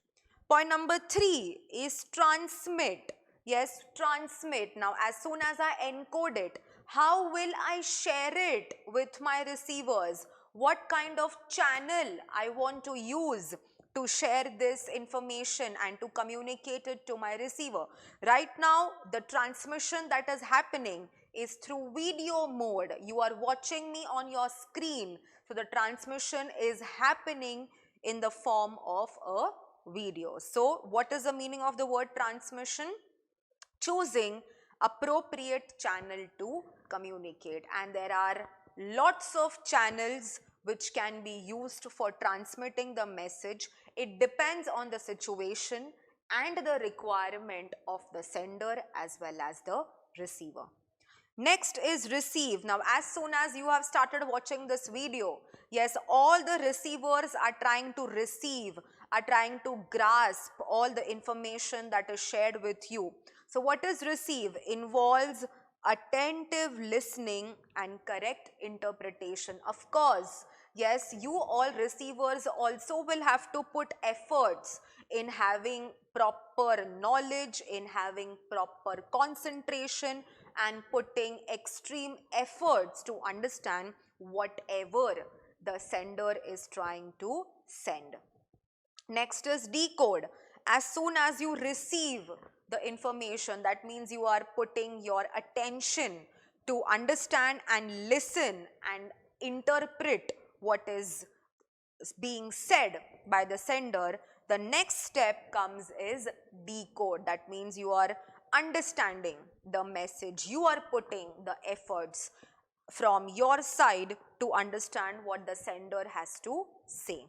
Point number 3 is transmit. Yes, transmit. Now, as soon as I encode it, how will I share it with my receivers? What kind of channel I want to use to share this information and to communicate it to my receiver? Right now, the transmission that is happening is through video mode. You are watching me on your screen. So, the transmission is happening in the form of a video. So, what is the meaning of the word transmission? Choosing appropriate channel to communicate, and there are lots of channels which can be used for transmitting the message. It depends on the situation and the requirement of the sender as well as the receiver. Next is receive. Now, as soon as you have started watching this video, yes, all the receivers are trying to receive, are trying to grasp all the information that is shared with you. So, what is receive? Involves attentive listening and correct interpretation. Of course, yes, you all receivers also will have to put efforts in having proper knowledge, in having proper concentration, and putting extreme efforts to understand whatever the sender is trying to send. Next is decode. As soon as you receive the information, that means you are putting your attention to understand and listen and interpret what is being said by the sender. The next step comes is decode. That means you are understanding the message. You are putting the efforts from your side to understand what the sender has to say.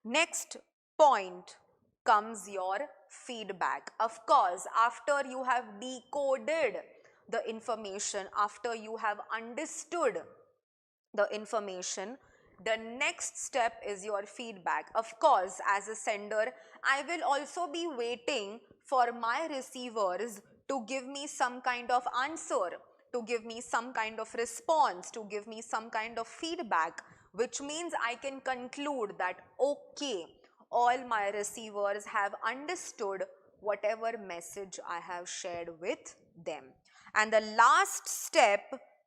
Next point comes your feedback. Of course, after you have decoded the information, after you have understood the information, the next step is your feedback. Of course, as a sender, I will also be waiting for my receivers to give me some kind of answer, to give me some kind of response, to give me some kind of feedback, which means I can conclude that okay, all my receivers have understood whatever message I have shared with them. And the last step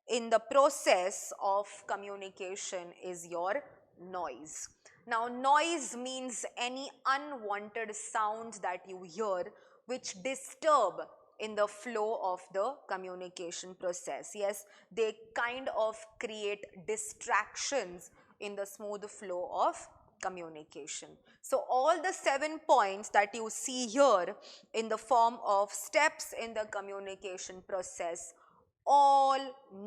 in the process of communication is your noise. Now, noise means any unwanted sounds that you hear which disturb in the flow of the communication process. Yes, they kind of create distractions in the smooth flow of communication. So, all the 7 points that you see here in the form of steps in the communication process all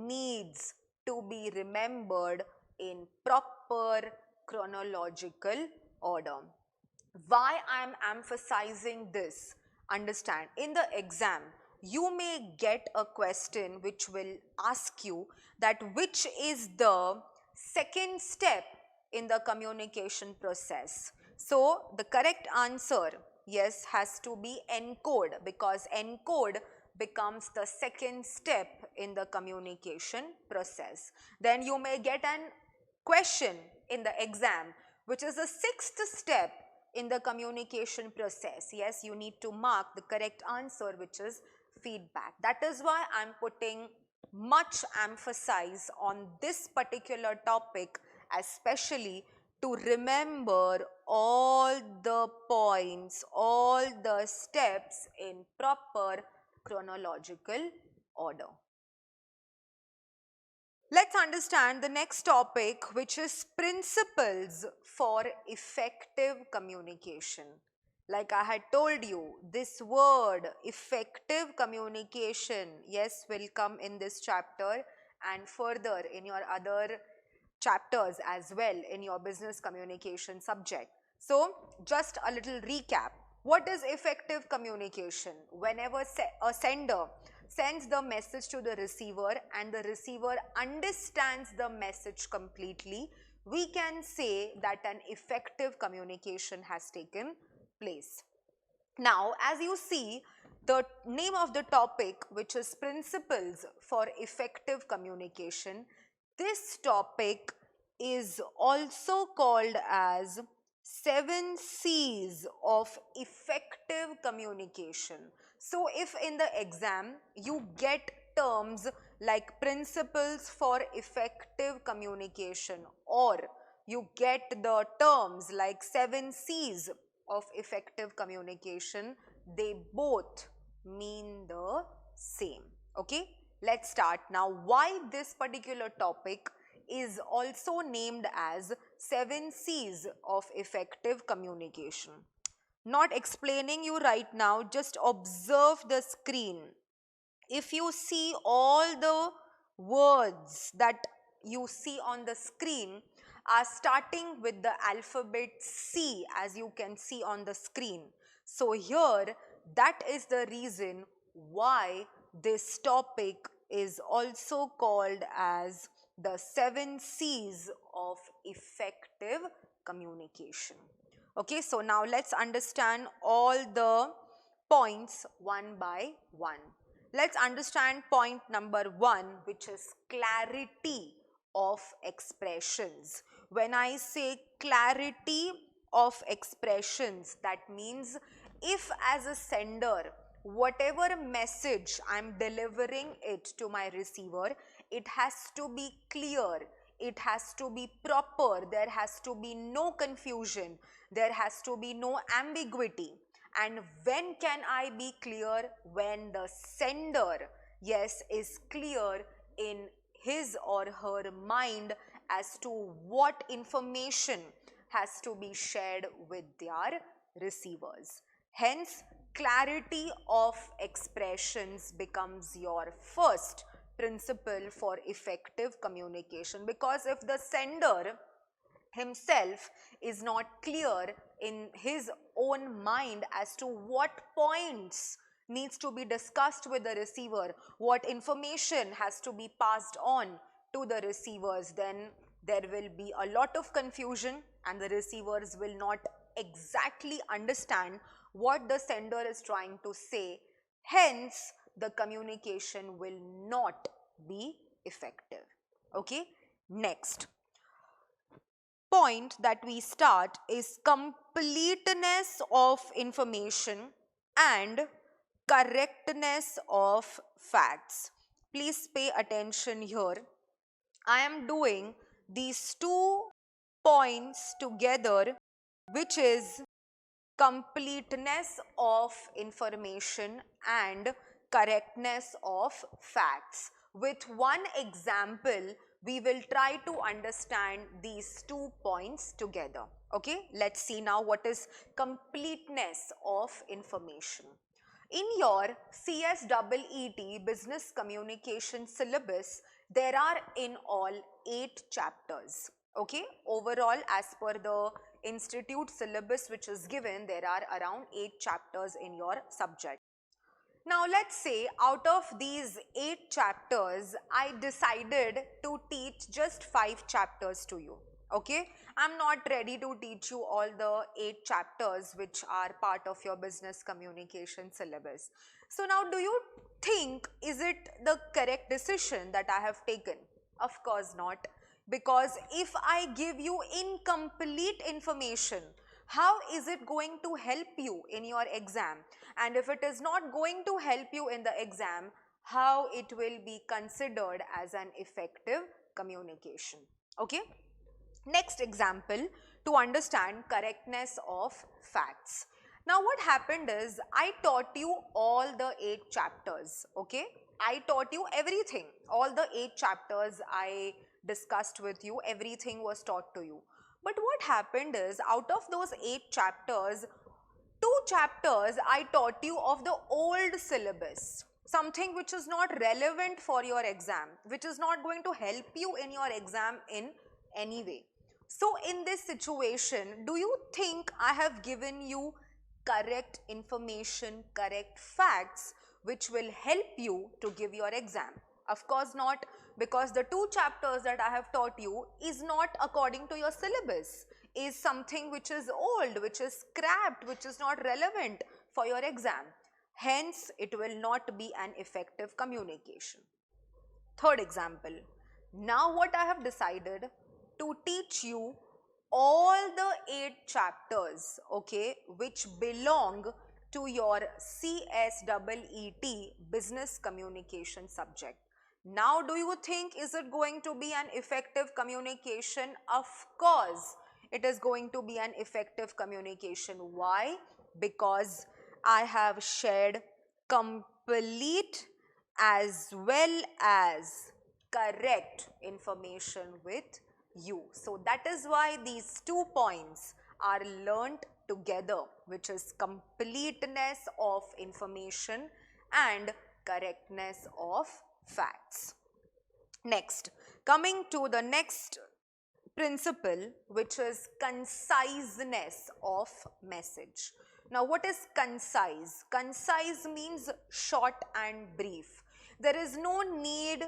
needs to be remembered in proper chronological order. Why I am emphasizing this? Understand, in the exam, you may get a question which will ask you that which is the second step in the communication process. So, the correct answer, yes, has to be encode, because encode becomes the second step in the communication process. Then you may get an question in the exam which is the sixth step in the communication process. Yes, you need to mark the correct answer, which is feedback. That is why I am putting much emphasis on this particular topic especially to remember all the points, all the steps in proper chronological order. Let's understand the next topic, which is principles for effective communication. Like I had told you, this word effective communication, yes, will come in this chapter and further in your other chapters as well in your business communication subject. So, just a little recap. What is effective communication? Whenever a sender sends the message to the receiver and the receiver understands the message completely, we can say that an effective communication has taken place. Now, as you see, the name of the topic, which is principles for effective communication, this topic is also called as 7 C's of effective communication. So, if in the exam you get terms like principles for effective communication, or you get the terms like 7 C's of effective communication, they both mean the same. Okay, let's start now. Why this particular topic is also named as 7 C's of effective communication? Not explaining you right now, just observe the screen. If you see all the words that you see on the screen are starting with the alphabet C, as you can see on the screen. So here, that is the reason why this topic is also called as the 7 C's of effective communication. Okay, so now let's understand all the points one by one. Let's understand point number 1, which is clarity of expressions. When I say clarity of expressions, that means if as a sender, whatever message I'm delivering it to my receiver, it has to be clear, it has to be proper, there has to be no confusion, there has to be no ambiguity. And when can I be clear? When the sender, yes, is clear in his or her mind as to what information has to be shared with their receivers. Hence, clarity of expressions becomes your first principle for effective communication, because if the sender himself is not clear in his own mind as to what points needs to be discussed with the receiver, what information has to be passed on to the receivers, then there will be a lot of confusion and the receivers will not exactly understand what the sender is trying to say. Hence, the communication will not be effective. Okay, next point that we start is completeness of information and correctness of facts. Please pay attention here. I am doing these 2 points together, which is completeness of information and correctness of facts. With one example, we will try to understand these 2 points together. Okay, let's see now what is completeness of information. In your CSEET business communication syllabus, there are in all 8 chapters. Okay, overall, as per the institute syllabus which is given, there are around 8 chapters in your subject. Now let's say out of these 8 chapters, I decided to teach just 5 chapters to you. Okay, I'm not ready to teach you all the 8 chapters which are part of your business communication syllabus. So now, do you think is it the correct decision that I have taken? Of course not, because if I give you incomplete information, how is it going to help you in your exam? And if it is not going to help you in the exam, how it will be considered as an effective communication? Okay, Next example, to understand correctness of facts. Now what happened is, I taught you all the 8 chapters, okay? I taught you everything, all the 8 chapters I discussed with you, everything was taught to you. But what happened is, out of those 8 chapters, 2 chapters I taught you of the old syllabus, something which is not relevant for your exam, which is not going to help you in your exam in any way. So in this situation, do you think I have given you correct information, correct facts which will help you to give your exam? Of course not, because the 2 chapters that I have taught you is not according to your syllabus, is something which is old, which is scrapped, which is not relevant for your exam. Hence, it will not be an effective communication. Third example. Now what I have decided to teach you all the 8 chapters, okay, which belong to your CSEET business communication subject. Now do you think, is it going to be an effective communication? Of course, it is going to be an effective communication. Why? Because I have shared complete as well as correct information with you. So that is why these 2 points are learnt together, which is completeness of information and correctness of facts. Next, coming to the next principle, which is conciseness of message. Now what is concise? Concise means short and brief. There is no need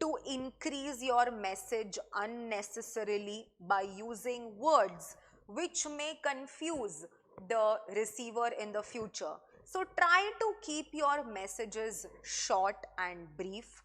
to increase your message unnecessarily by using words which may confuse the receiver in the future. So try to keep your messages short and brief.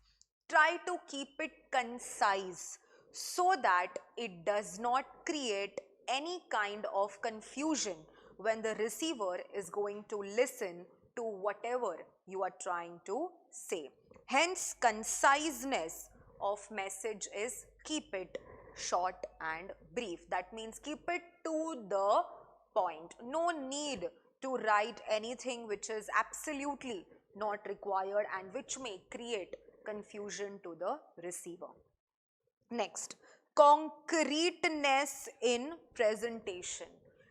Try to keep it concise so that it does not create any kind of confusion when the receiver is going to listen to whatever you are trying to say. Hence, conciseness of message is keep it short and brief. That means keep it to the point. No need to write anything which is absolutely not required and which may create confusion to the receiver. Next, concreteness in presentation.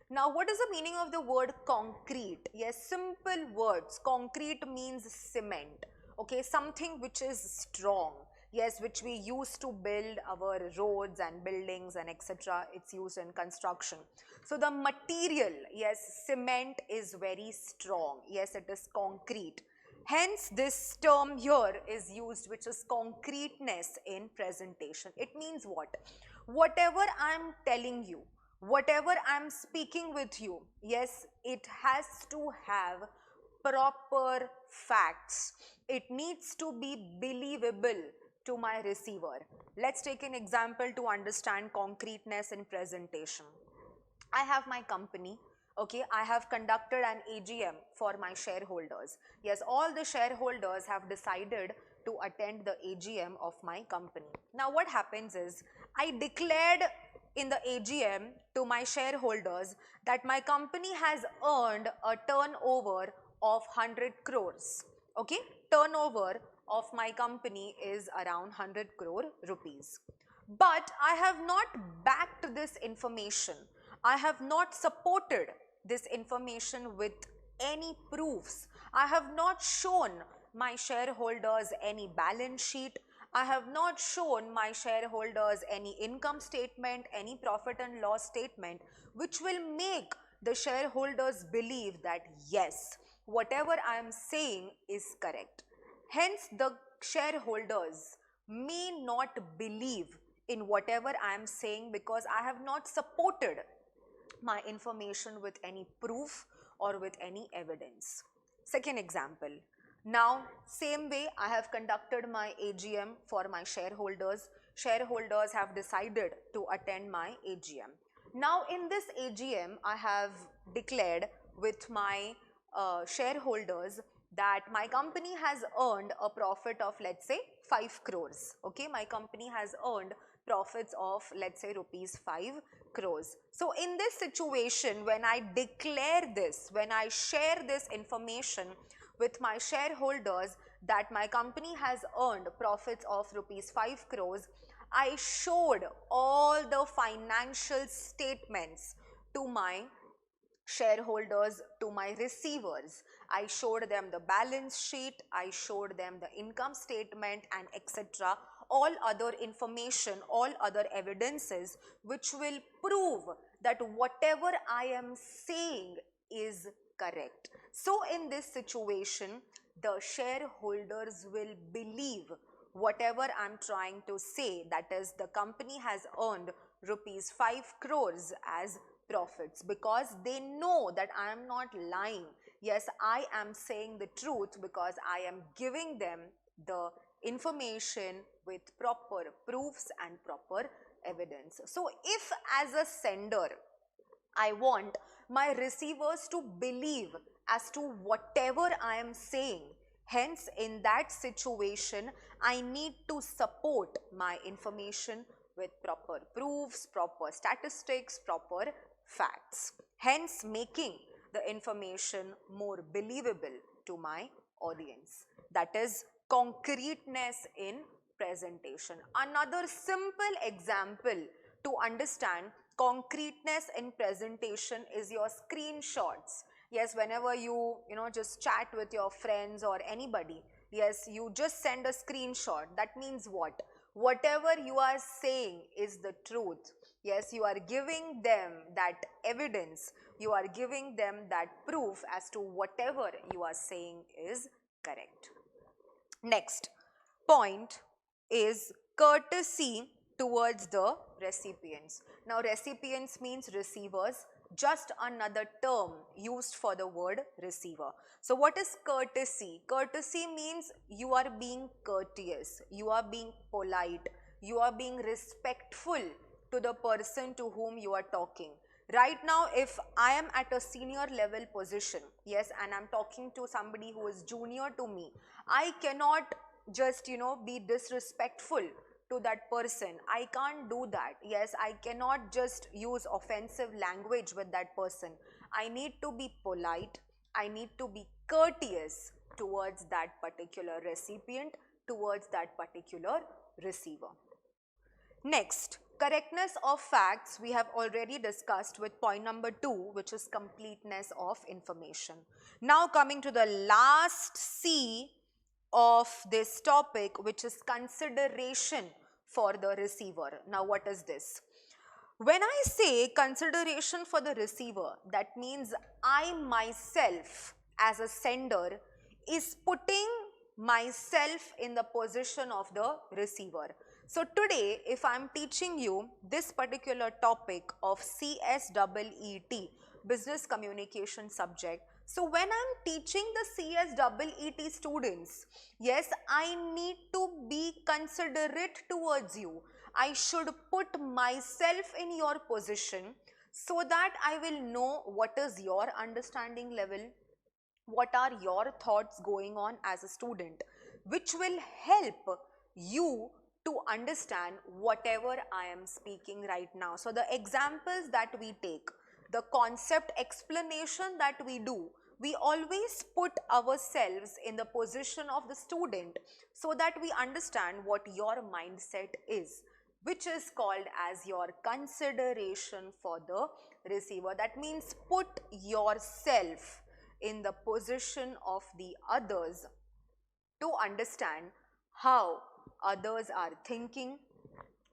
Now, what is the meaning of the word concrete? Yes, simple words. Concrete means cement. Okay, something which is strong. Yes, which we use to build our roads and buildings and etc. It's used in construction. So the material, yes, cement is very strong. Yes, it is concrete. Hence, this term here is used, which is concreteness in presentation. It means what? Whatever I am telling you, whatever I am speaking with you, yes, it has to have proper facts. It needs to be believable to my receiver. Let's take an example to understand concreteness in presentation. I have my company. Okay, I have conducted an AGM for my shareholders. Yes, all the shareholders have decided to attend the AGM of my company. Now what happens is, I declared in the AGM to my shareholders that my company has earned a turnover of 100 crores. Okay, turnover of my company is around 100 crore rupees. But I have not backed this information. I have not supported this information with any proofs. I have not shown my shareholders any balance sheet. I have not shown my shareholders any income statement, any profit and loss statement, which will make the shareholders believe that yes, whatever I am saying is correct. Hence, the shareholders may not believe in whatever I am saying because I have not supported my information with any proof or with any evidence. Second example. Now, same way I have conducted my AGM for my shareholders. Shareholders have decided to attend my AGM. Now, in this AGM, I have declared with my shareholders that my company has earned a profit of, let's say, 5 crores. Okay, my company has earned profits of, let's say, rupees 5 crores. So in this situation, when I declare this, when I share this information with my shareholders that my company has earned profits of rupees 5 crores, I showed all the financial statements to my shareholders, to my receivers. I showed them the balance sheet, I showed them the income statement, and etc. All other information, all other evidences which will prove that whatever I am saying is correct. So in this situation, the shareholders will believe whatever I'm trying to say, that is, the company has earned rupees 5 crores as profits, because they know that I am not lying. Yes, I am saying the truth because I am giving them the information with proper proofs and proper evidence. So if as a sender I want my receivers to believe as to whatever I am saying, hence in that situation I need to support my information with proper proofs, proper statistics, proper facts, hence making the information more believable to my audience. That is concreteness in presentation. Another simple example to understand concreteness in presentation is your screenshots. Yes, whenever you just chat with your friends or anybody, yes, you just send a screenshot. That means what? Whatever you are saying is the truth. Yes, you are giving them that evidence, you are giving them that proof as to whatever you are saying is correct. Next point is courtesy towards the recipients. Now, recipients means receivers, just another term used for the word receiver. So what is courtesy? Courtesy means you are being courteous, you are being polite, you are being respectful to the person to whom you are talking. Right now, if I am at a senior level position, yes, and I'm talking to somebody who is junior to me, I cannot just be disrespectful to that person. I can't do that. Yes, I cannot just use offensive language with that person. I need to be polite, I need to be courteous towards that particular recipient, towards that particular receiver. Next, correctness of facts we have already discussed with point number 2, which is completeness of information. Now coming to the last C of this topic, which is consideration for the receiver. Now what is this? When I say consideration for the receiver, that means I myself as a sender is putting myself in the position of the receiver. So today, if I am teaching you this particular topic of CSEET, Business Communication subject, so when I am teaching the CSEET students, yes, I need to be considerate towards you. I should put myself in your position so that I will know what is your understanding level, what are your thoughts going on as a student, which will help you to understand whatever I am speaking right now. So the examples that we take, the concept explanation that we do, we always put ourselves in the position of the student so that we understand what your mindset is, which is called as your consideration for the receiver. That means put yourself in the position of the others to understand how others are thinking,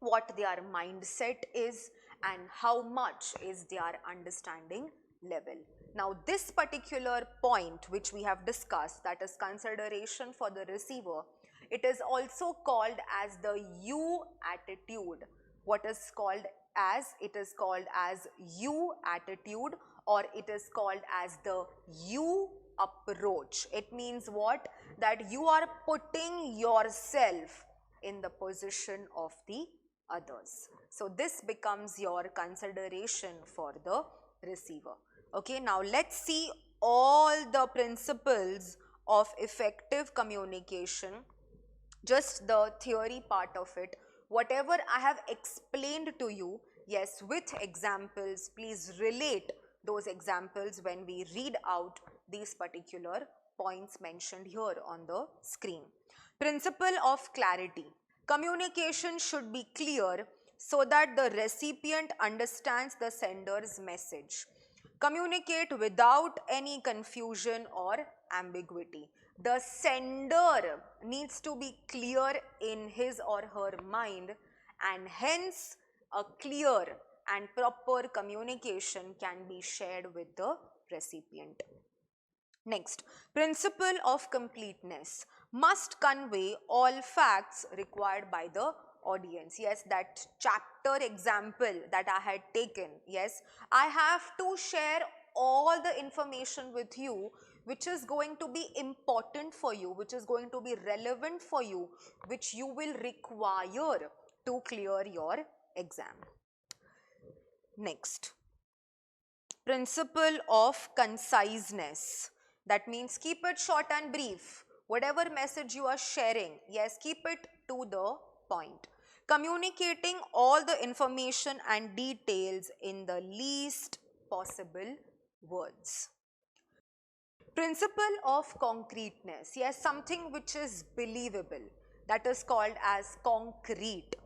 what their mindset is, and how much is their understanding level. Now this particular point which we have discussed, that is consideration for the receiver, it is also called as the U attitude. What is called as? It is called as U attitude, or it is called as the U approach. It means what? That you are putting yourself in the position of the others. So this becomes your consideration for the receiver. Okay, now let's see all the principles of effective communication, just the theory part of it. Whatever I have explained to you, yes, with examples, please relate those examples when we read out these particular points mentioned here on the screen. Principle of clarity. Communication should be clear so that the recipient understands the sender's message. Communicate without any confusion or ambiguity. The sender needs to be clear in his or her mind, and hence a clear and proper communication can be shared with the recipient. Next, principle of completeness. Must convey all facts required by the audience. Yes, that chapter example that I had taken, yes, I have to share all the information with you which is going to be important for you, which is going to be relevant for you, which you will require to clear your exam. Next, principle of conciseness. That means keep it short and brief. Whatever message you are sharing, yes, keep it to the point. Communicating all the information and details in the least possible words. Principle of concreteness. Yes, something which is believable, that is called as concrete.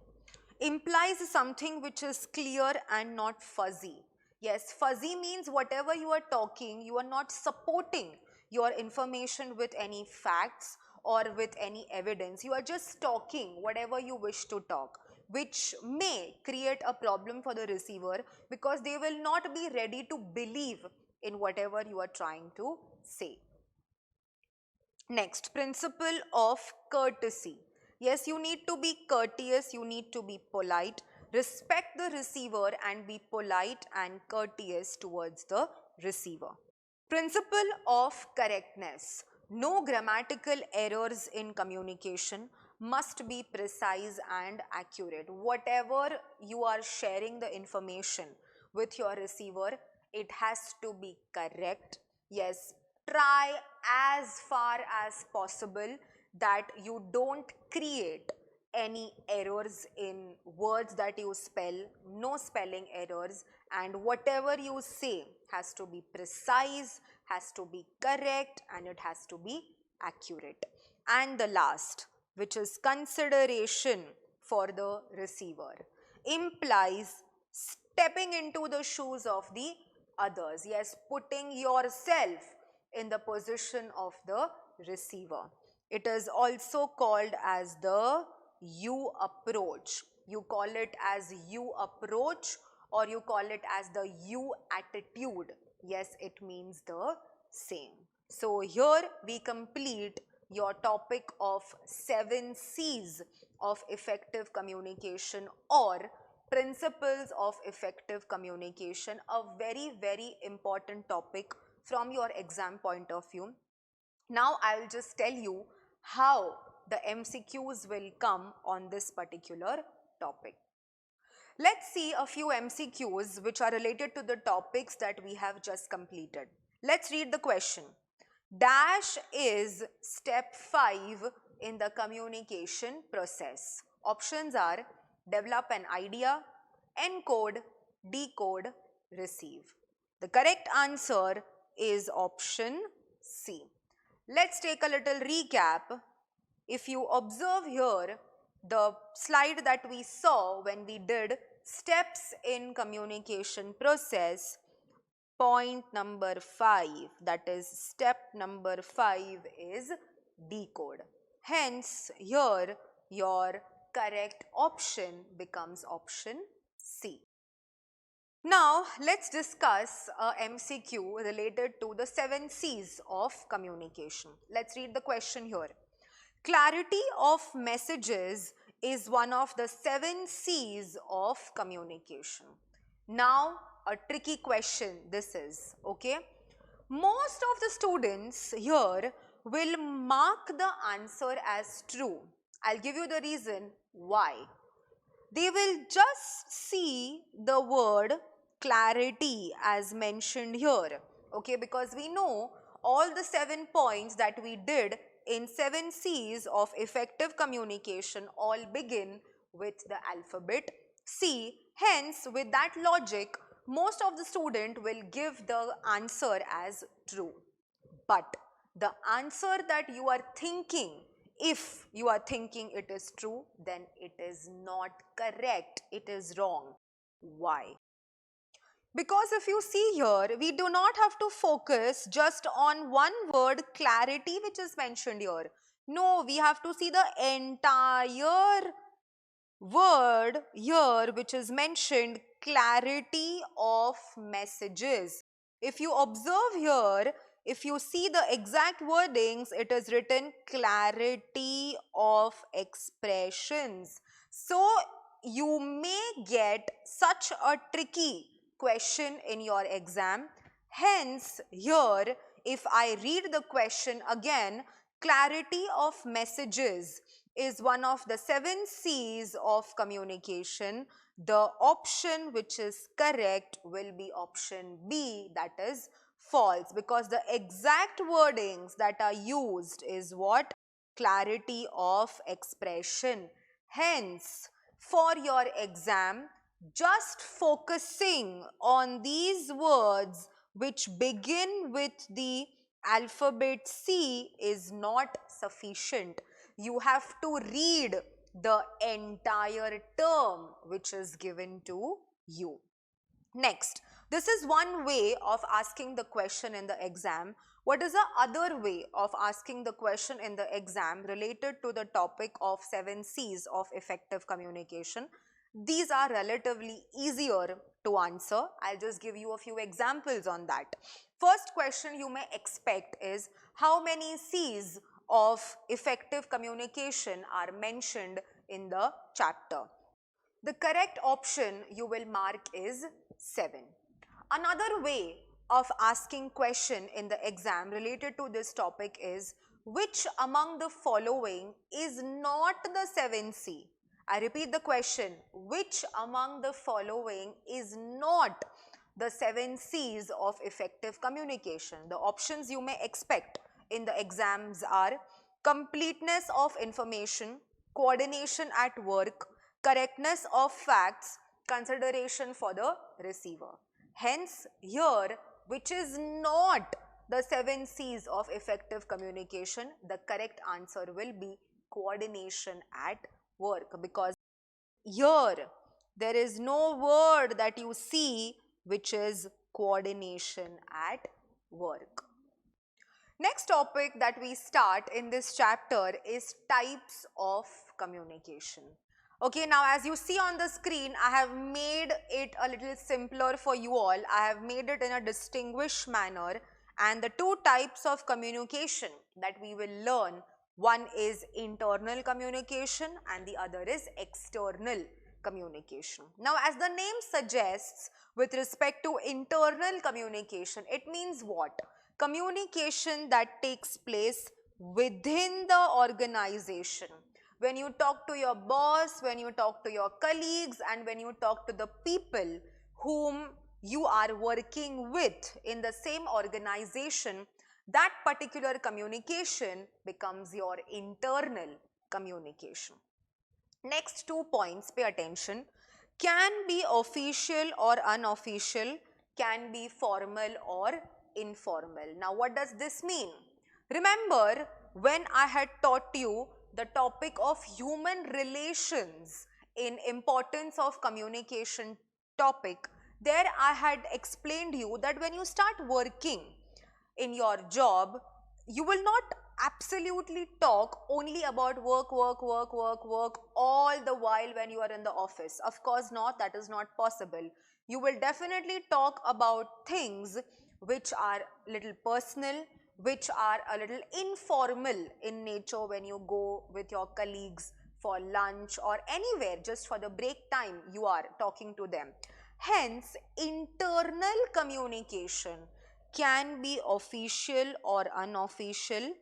Implies something which is clear and not fuzzy. Yes, fuzzy means whatever you are talking, you are not supporting your information with any facts or with any evidence. You are just talking whatever you wish to talk, which may create a problem for the receiver because they will not be ready to believe in whatever you are trying to say. Next, principle of courtesy. Yes, you need to be courteous, you need to be polite. Respect the receiver and be polite and courteous towards the receiver. Principle of correctness. No grammatical errors in communication, must be precise and accurate. Whatever you are sharing the information with your receiver, it has to be correct. Yes, try as far as possible that you don't create any errors in words that you spell, no spelling errors, and whatever you say has to be precise, has to be correct, and it has to be accurate. And the last, which is consideration for the receiver, implies stepping into the shoes of the others. Yes, putting yourself in the position of the receiver. It is also called as the you approach. You call it as you approach or you call it as the you attitude. Yes, it means the same. So here we complete your topic of 7 C's of effective communication or principles of effective communication, a very, very important topic from your exam point of view. Now I will just tell you how the MCQs will come on this particular topic. Let's see a few MCQs which are related to the topics that we have just completed. Let's read the question. Dash is step 5 in the communication process. Options are develop an idea, encode, decode, receive. The correct answer is option C. Let's take a little recap. If you observe here, the slide that we saw when we did steps in communication process, point number 5, that is step number 5 is decode. Hence, here your correct option becomes option C. Now, let's discuss a MCQ related to the 7 C's of communication. Let's read the question here. Clarity of messages is one of the 7 C's of communication. Now, a tricky question this is, okay? Most of the students here will mark the answer as true. I'll give you the reason why. They will just see the word clarity as mentioned here, okay, because we know all the 7 points that we did in 7 C's of effective communication all begin with the alphabet C. Hence, with that logic, most of the student will give the answer as true. But the answer that you are thinking, if you are thinking it is true, then it is not correct. It is wrong. Why? Because if you see here, we do not have to focus just on one word, clarity, which is mentioned here. No, we have to see the entire word here which is mentioned, clarity of messages. If you observe here, if you see the exact wordings, it is written clarity of expressions. So you may get such a tricky question in your exam. Hence here, if I read the question again, clarity of messages is one of the 7 C's of communication. The option which is correct will be option B, that is false, because the exact wordings that are used is what? Clarity of expression. Hence, for your exam, just focusing on these words which begin with the alphabet C is not sufficient. You have to read the entire term which is given to you. Next, this is one way of asking the question in the exam. What is the other way of asking the question in the exam related to the topic of 7 C's of effective communication? These are relatively easier to answer. I'll just give you a few examples on that. First question you may expect is, how many C's of effective communication are mentioned in the chapter? The correct option you will mark is 7. Another way of asking question in the exam related to this topic is, which among the following is not the 7C? I repeat the question, which among the following is not the 7 C's of effective communication? The options you may expect in the exams are completeness of information, coordination at work, correctness of facts, consideration for the receiver. Hence, here, which is not the 7 C's of effective communication, the correct answer will be coordination at work, because here there is no word that you see which is coordination at work. Next topic that we start in this chapter is types of communication. Okay, now as you see on the screen, I have made it a little simpler for you all. I have made it in a distinguished manner, and the two types of communication that we will learn, one is internal communication and the other is external communication. Now, as the name suggests, with respect to internal communication, it means what? Communication that takes place within the organization. When you talk to your boss, when you talk to your colleagues, and when you talk to the people whom you are working with in the same organization, that particular communication becomes your internal communication. Next 2 points, pay attention. Can be official or unofficial, can be formal or informal. Now, what does this mean? Remember, when I had taught you the topic of human relations in importance of communication topic, there I had explained you that when you start working in your job, you will not absolutely talk only about work all the while when you are in the office. Of course not, that is not possible. You will definitely talk about things which are little personal, which are a little informal in nature when you go with your colleagues for lunch or anywhere, just for the break time you are talking to them. Hence, internal communication can be official or unofficial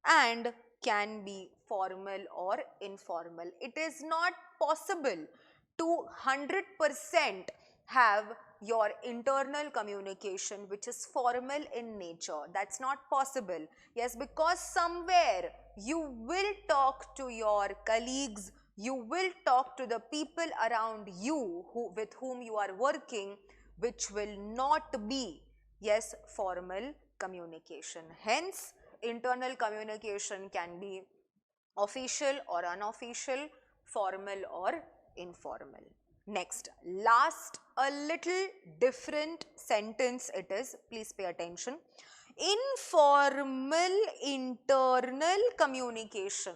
and can be formal or informal. It is not possible to 100% have your internal communication which is formal in nature. That's not possible. Yes, because somewhere you will talk to your colleagues, You will talk to the people around you with whom you are working, which will not be, yes, formal communication. Hence, internal communication can be official or unofficial, formal or informal. Next, last, a little different sentence it is, please pay attention. Informal internal communication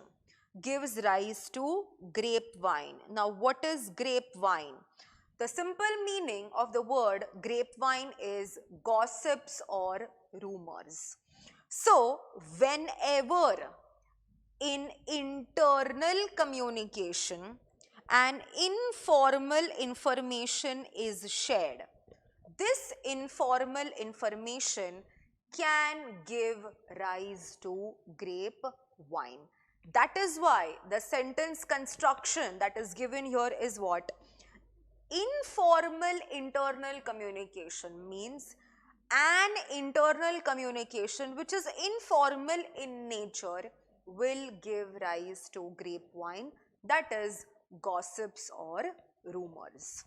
gives rise to grapevine. Now, what is grapevine? The simple meaning of the word grapevine is gossips or rumors. So, whenever in internal communication and informal information is shared, this informal information can give rise to grapevine. That is why the sentence construction that is given here is what? Informal internal communication means an internal communication which is informal in nature will give rise to grapevine, that is gossips or rumors.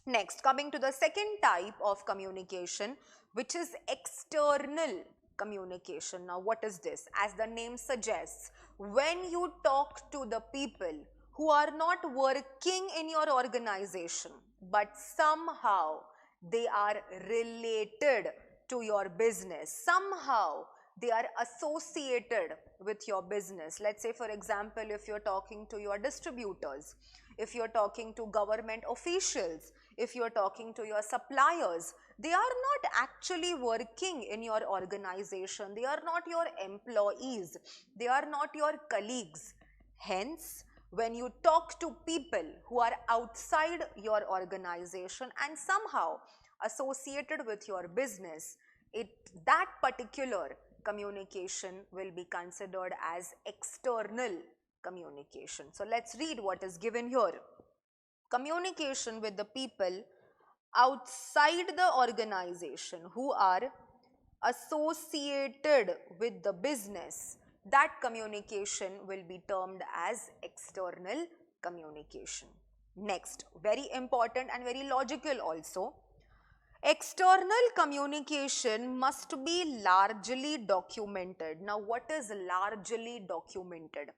Next, coming to the second type of communication, which is external communication. Now, what is this? As the name suggests, when you talk to the people who are not working in your organization, but somehow they are related to your business, somehow they are associated with your business. Let's say, for example, if you're talking to your distributors, if you're talking to government officials, if you're talking to your suppliers, they are not actually working in your organization. They are not your employees. They are not your colleagues. Hence, when you talk to people who are outside your organization and somehow associated with your business, that particular communication will be considered as external communication. So, let's read what is given here. Communication with the people outside the organization who are associated with the business, that communication will be termed as external communication. Next, very important and very logical also. External communication must be largely documented. Now, what is largely documented?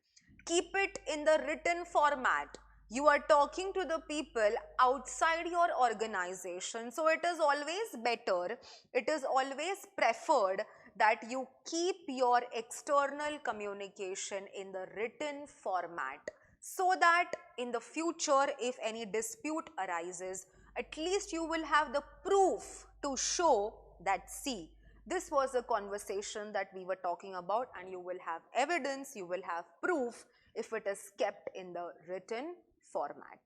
Keep it in the written format. You are talking to the people outside your organization, so it is always better, it is always preferred that you keep your external communication in the written format, so that in the future, if any dispute arises, at least you will have the proof to show that, see, this was a conversation that we were talking about, and you will have evidence, you will have proof if it is kept in the written format.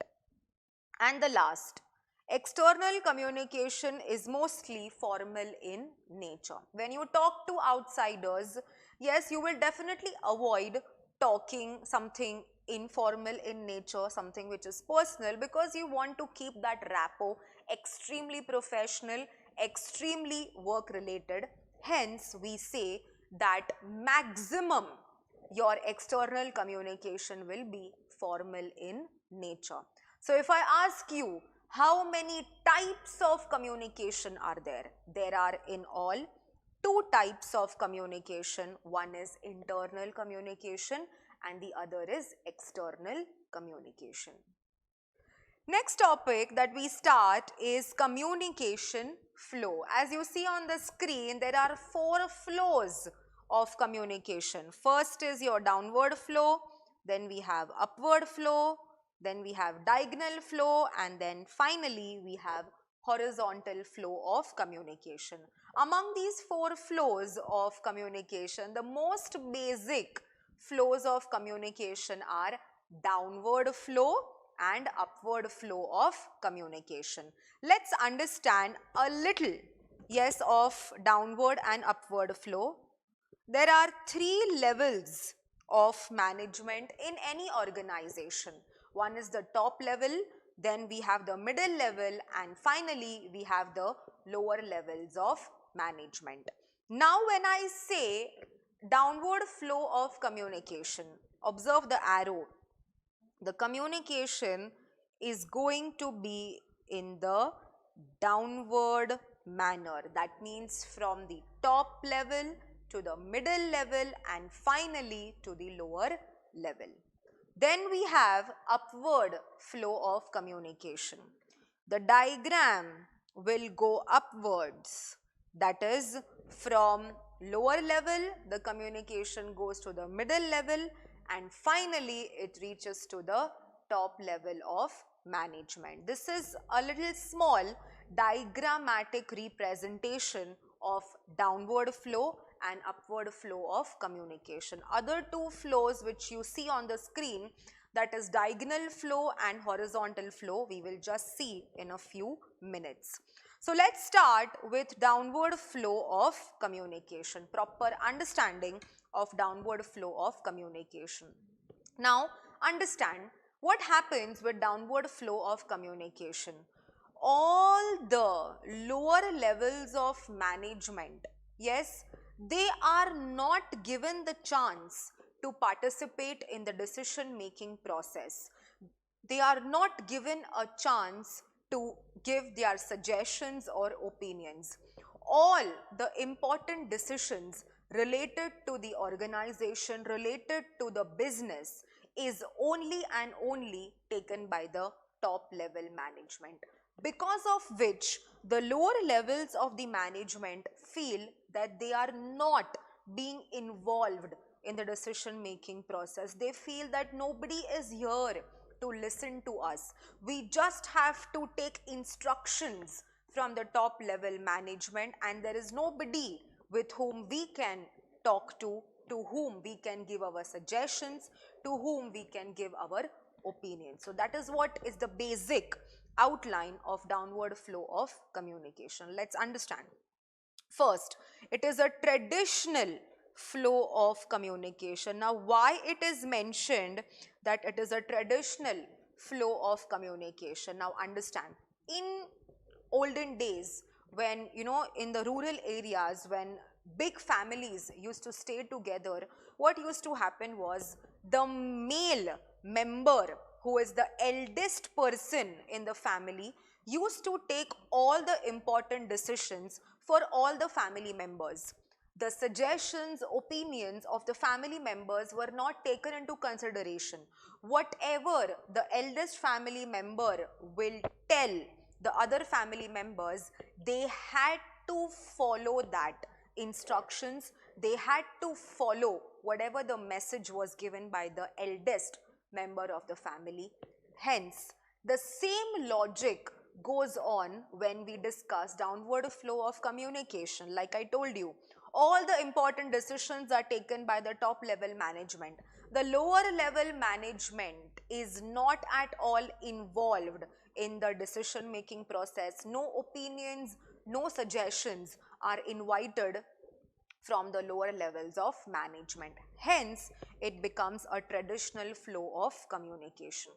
And the last, external communication is mostly formal in nature. When you talk to outsiders, yes, you will definitely avoid talking something informal in nature, something which is personal, because you want to keep that rapport extremely professional, extremely work related. Hence, we say that maximum your external communication will be formal in nature. So, if I ask you how many types of communication are there? There are in all two types of communication. One is internal communication and the other is external communication. Next topic that we start is communication flow. As you see on the screen, there are 4 flows of communication. First is your downward flow, then we have upward flow, then we have diagonal flow, and then finally we have horizontal flow of communication. Among these 4 flows of communication, the most basic flows of communication are downward flow and upward flow of communication. Let's understand a little, yes, of downward and upward flow. There are 3 levels of management in any organization. One is the top level, then we have the middle level, and finally we have the lower levels of management. Now, when I say downward flow of communication, observe the arrow. the communication is going to be in the downward manner. That means from the top level to the middle level and finally to the lower level. Then we have upward flow of communication. The diagram will go upwards. That is, from lower level, the communication goes to the middle level and finally it reaches to the top level of management. This is a little small diagrammatic representation of downward flow and upward flow of communication. Other two flows which you see on the screen, that is diagonal flow and horizontal flow, we will just see in a few minutes. So let's start with downward flow of communication, proper understanding of downward flow of communication. Now understand what happens with downward flow of communication. All the lower levels of management, yes, they are not given the chance to participate in the decision making process. They are not given a chance to give their suggestions or opinions. All the important decisions related to the organization, related to the business, is only and only taken by the top level management, because of which the lower levels of the management feel that they are not being involved in the decision making process. They feel that nobody is here to listen to us. We just have to take instructions from the top level management and there is nobody with whom we can talk to whom we can give our suggestions, to whom we can give our opinions. So that is what is the basic outline of downward flow of communication. Let's understand. First, it is a traditional flow of communication. Now, why it is mentioned that it is a traditional flow of communication? Now, understand. In olden days, when, in the rural areas, when big families used to stay together, what used to happen was the male member, who is the eldest person in the family, used to take all the important decisions for all the family members. The suggestions, opinions of the family members were not taken into consideration. Whatever the eldest family member will tell the other family members, they had to follow that instructions. They had to follow whatever the message was given by the eldest member of the family. Hence, the same logic goes on when we discuss downward flow of communication. Like I told you, all the important decisions are taken by the top level management. The lower level management is not at all involved in the decision making process. No opinions, no suggestions are invited from the lower levels of management. Hence, it becomes a traditional flow of communication.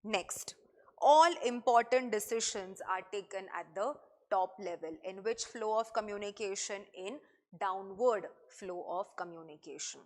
Next, all important decisions are taken at the top level. In which flow of communication? In downward flow of communication.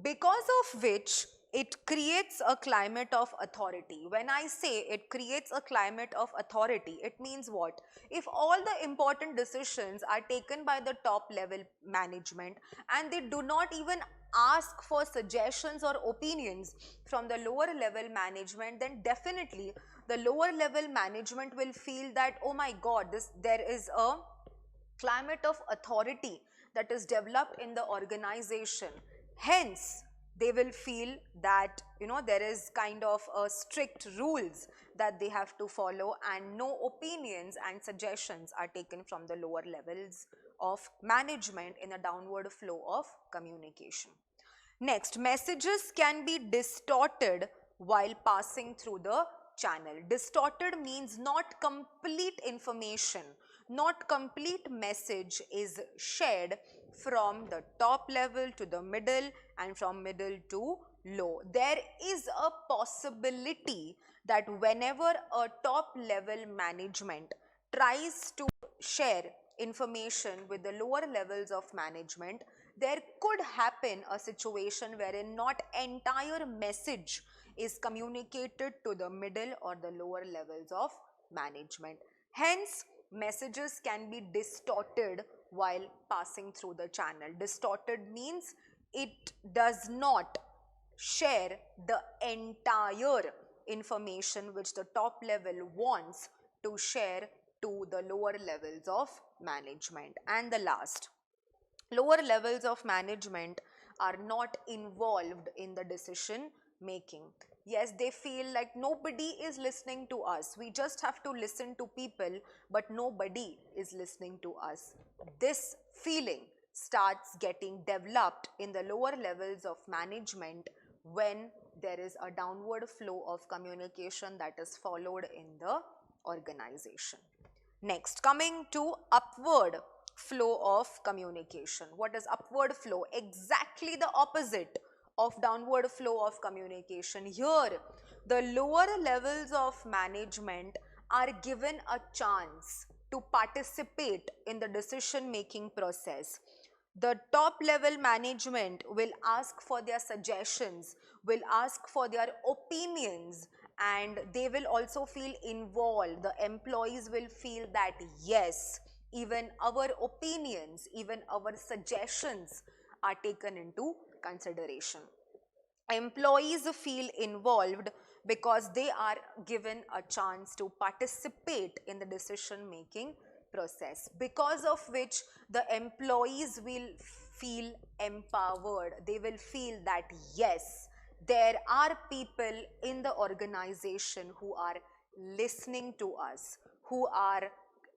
Because of which it creates a climate of authority. When I say it creates a climate of authority, it means what? If all the important decisions are taken by the top level management and they do not even ask for suggestions or opinions from the lower level management, then definitely the lower level management will feel that, oh my God, there is a climate of authority that is developed in the organization. Hence, they will feel that there is kind of a strict rules that they have to follow and no opinions and suggestions are taken from the lower levels of management in a downward flow of communication. Next, messages can be distorted while passing through the channel. Distorted means not complete information, not complete message is shared from the top level to the middle and from middle to low. There is a possibility that whenever a top level management tries to share information with the lower levels of management, there could happen a situation wherein not entire message is communicated to the middle or the lower levels of management. Hence, messages can be distorted while passing through the channel. Distorted means it does not share the entire information which the top level wants to share to the lower levels of management. And the last, lower levels of management are not involved in the decision making. Yes, they feel like nobody is listening to us. We just have to listen to people, but nobody is listening to us. This feeling starts getting developed in the lower levels of management when there is a downward flow of communication that is followed in the organization. Next, coming to upward flow of communication. What is upward flow? Exactly the opposite of downward flow of communication. Here, the lower levels of management are given a chance to participate in the decision making process. The top level management will ask for their suggestions, will ask for their opinions, and they will also feel involved. The employees will feel that yes, even our opinions, even our suggestions are taken into consideration. Employees feel involved because they are given a chance to participate in the decision making process, because of which the employees will feel empowered. They will feel that yes, there are people in the organization who are listening to us, who are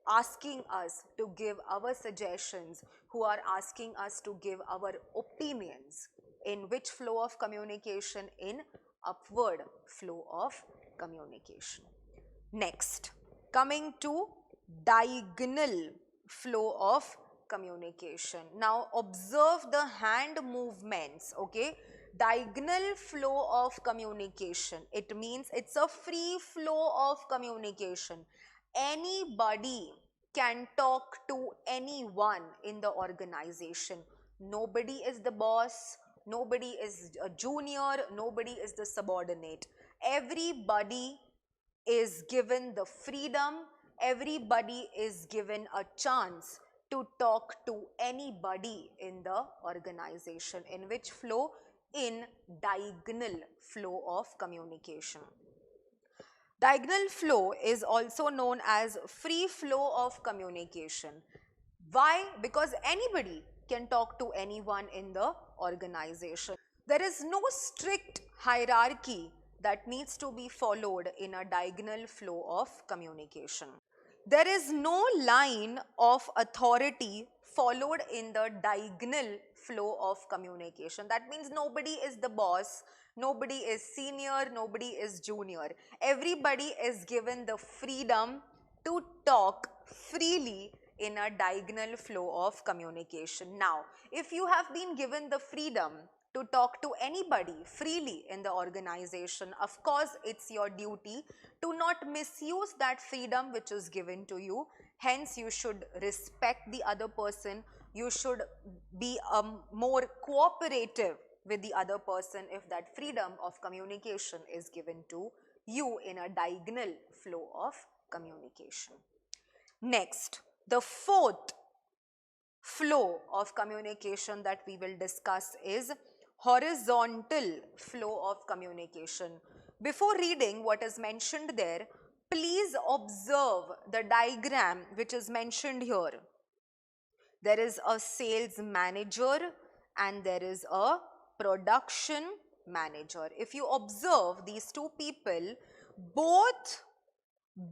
asking us to give our suggestions, who are asking us to give our opinions. In which flow of communication? In upward flow of communication. Next, coming to diagonal flow of communication. Now observe the hand movements, okay? Diagonal flow of communication, it means it's a free flow of communication. Anybody can talk to anyone in the organization. Nobody is the boss, nobody is a junior, nobody is the subordinate. Everybody is given the freedom, everybody is given a chance to talk to anybody in the organization. In which flow? In diagonal flow of communication. Diagonal flow is also known as free flow of communication. Why? Because anybody can talk to anyone in the organization. There is no strict hierarchy that needs to be followed in a diagonal flow of communication. There is no line of authority followed in the diagonal flow of communication. That means nobody is the boss, nobody is senior, nobody is junior. Everybody is given the freedom to talk freely in a diagonal flow of communication. Now, if you have been given the freedom to talk to anybody freely in the organization, of course, it's your duty to not misuse that freedom which is given to you. Hence, you should respect the other person. You should be more cooperative with the other person if that freedom of communication is given to you in a diagonal flow of communication. Next, the fourth flow of communication that we will discuss is horizontal flow of communication. Before reading what is mentioned there, please observe the diagram which is mentioned here. There is a sales manager and there is a production manager. If you observe these two people, both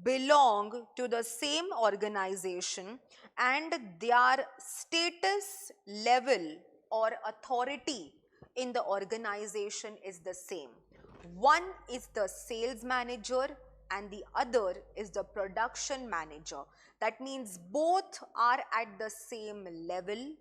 belong to the same organization and their status level or authority in the organization is the same. One is the sales manager and the other is the production manager. That means both are at the same level,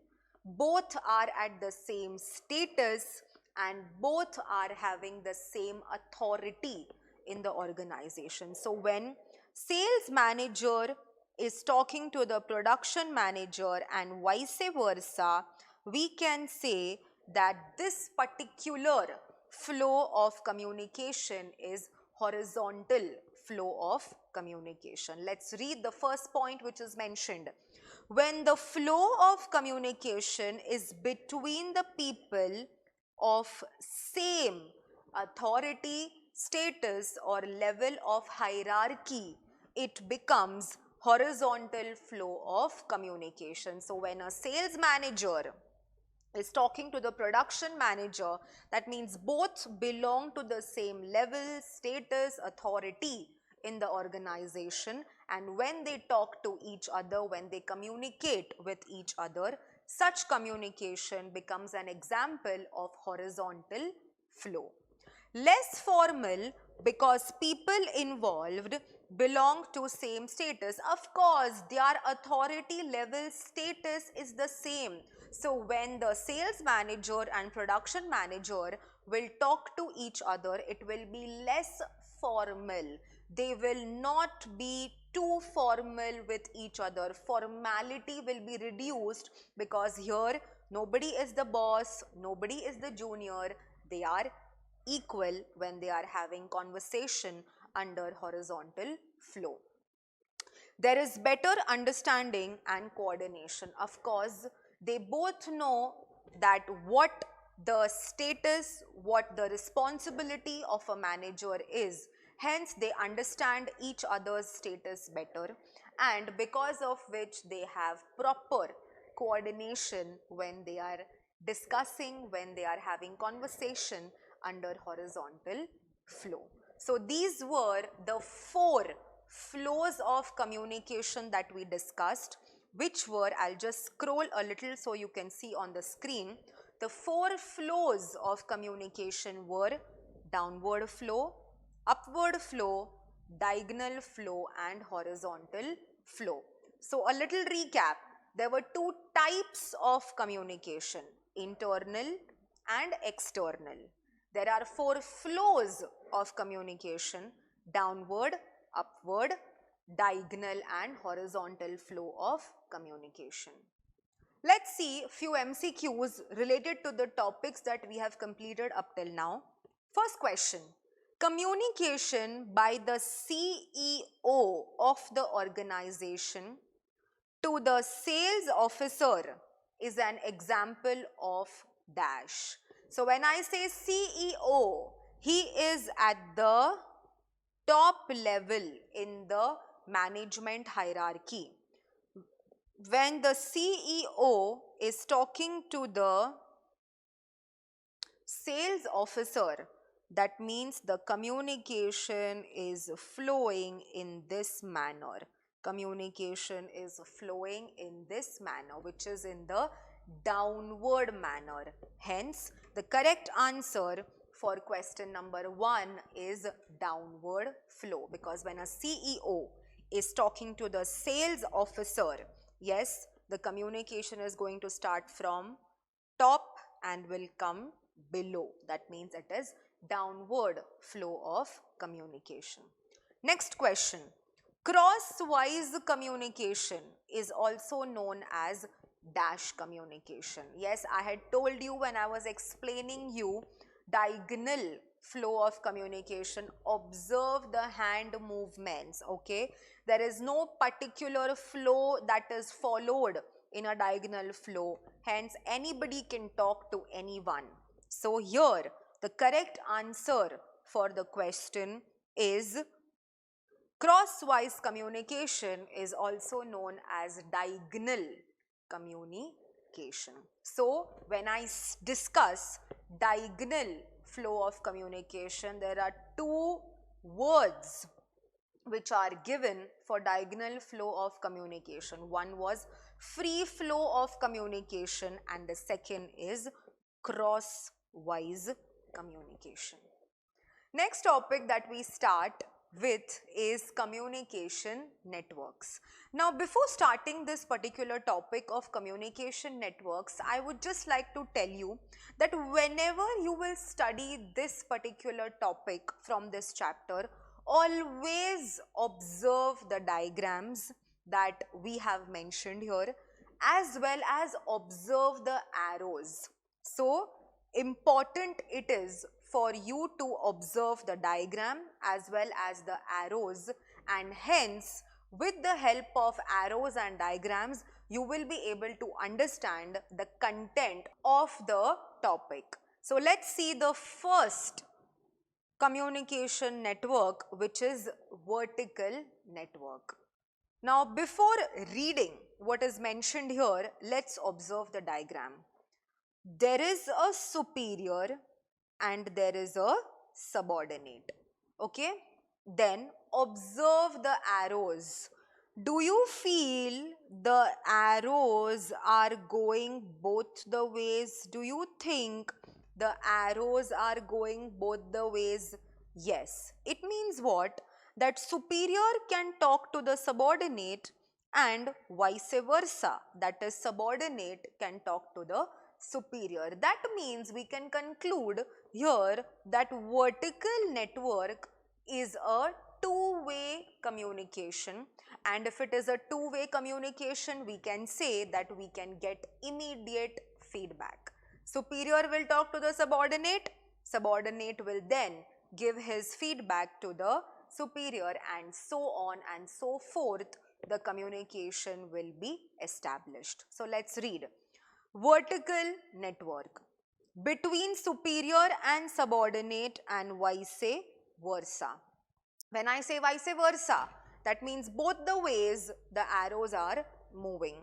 both are at the same status, and both are having the same authority in the organization. So when sales manager is talking to the production manager and vice versa, we can say that this particular flow of communication is horizontal flow of communication. Let's read the first point which is mentioned. When the flow of communication is between the people of same authority, status or level of hierarchy, it becomes horizontal flow of communication. So when a sales manager is talking to the production manager, that means both belong to the same level, status, authority in the organization, and when they talk to each other, when they communicate with each other, such communication becomes an example of horizontal flow. Less formal because people involved belong to same status. Of course, their authority level status is the same. So when the sales manager and production manager will talk to each other, it will be less formal. They will not be too formal with each other. Formality will be reduced because here nobody is the boss, nobody is the junior. They are equal when they are having conversation under horizontal flow. There is better understanding and coordination. Of course, they both know that what the status, what the responsibility of a manager is. Hence, they understand each other's status better, and because of which they have proper coordination when they are discussing, when they are having conversation under horizontal flow. So these were the 4 flows of communication that we discussed, which were, I'll just scroll a little so you can see on the screen. The 4 flows of communication were downward flow, upward flow, diagonal flow and horizontal flow. So a little recap. There were 2 types of communication, internal and external. There are 4 flows of communication, downward, upward, diagonal and horizontal flow of communication. Let's see a few MCQs related to the topics that we have completed up till now. First question. Communication by the CEO of the organization to the sales officer is an example of dash. So when I say CEO, he is at the top level in the management hierarchy. When the CEO is talking to the sales officer, that means the communication is flowing in this manner. Communication is flowing in this manner, which is in the downward manner. Hence, the correct answer for question number 1 is downward flow, because when a CEO is talking to the sales officer, yes, the communication is going to start from top and will come below. That means it is downward flow of communication. Next question. Crosswise communication is also known as dash communication. Yes, I had told you when I was explaining you diagonal flow of communication, observe the hand movements, okay? There is no particular flow that is followed in a diagonal flow. Hence, anybody can talk to anyone. So here, the correct answer for the question is crosswise communication is also known as diagonal communication. So when I discuss diagonal flow of communication, there are 2 words which are given for diagonal flow of communication. One was free flow of communication and the second is crosswise communication. Next topic that we start with is communication networks. Now, before starting this particular topic of communication networks, I would just like to tell you that whenever you will study this particular topic from this chapter, always observe the diagrams that we have mentioned here as well as observe the arrows. So important it is for you to observe the diagram as well as the arrows, and hence with the help of arrows and diagrams you will be able to understand the content of the topic. So let's see the first communication network, which is vertical network. Now before reading what is mentioned here, let's observe the diagram. There is a superior and there is a subordinate. Okay? Then observe the arrows. Do you feel the arrows are going both the ways? Do you think the arrows are going both the ways? Yes. It means what? That superior can talk to the subordinate and vice versa. That is, subordinate can talk to the superior. That means we can conclude here that vertical network is a two-way communication, and if it is a two-way communication, we can say that we can get immediate feedback. Superior will talk to the subordinate, subordinate will then give his feedback to the superior, and so on and so forth, the communication will be established. So let's read. Vertical network between superior and subordinate and vice versa. When I say vice versa, that means both the ways the arrows are moving.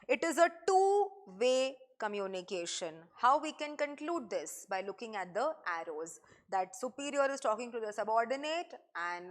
It is a two-way communication. How we can conclude this? By looking at the arrows, that superior is talking to the subordinate and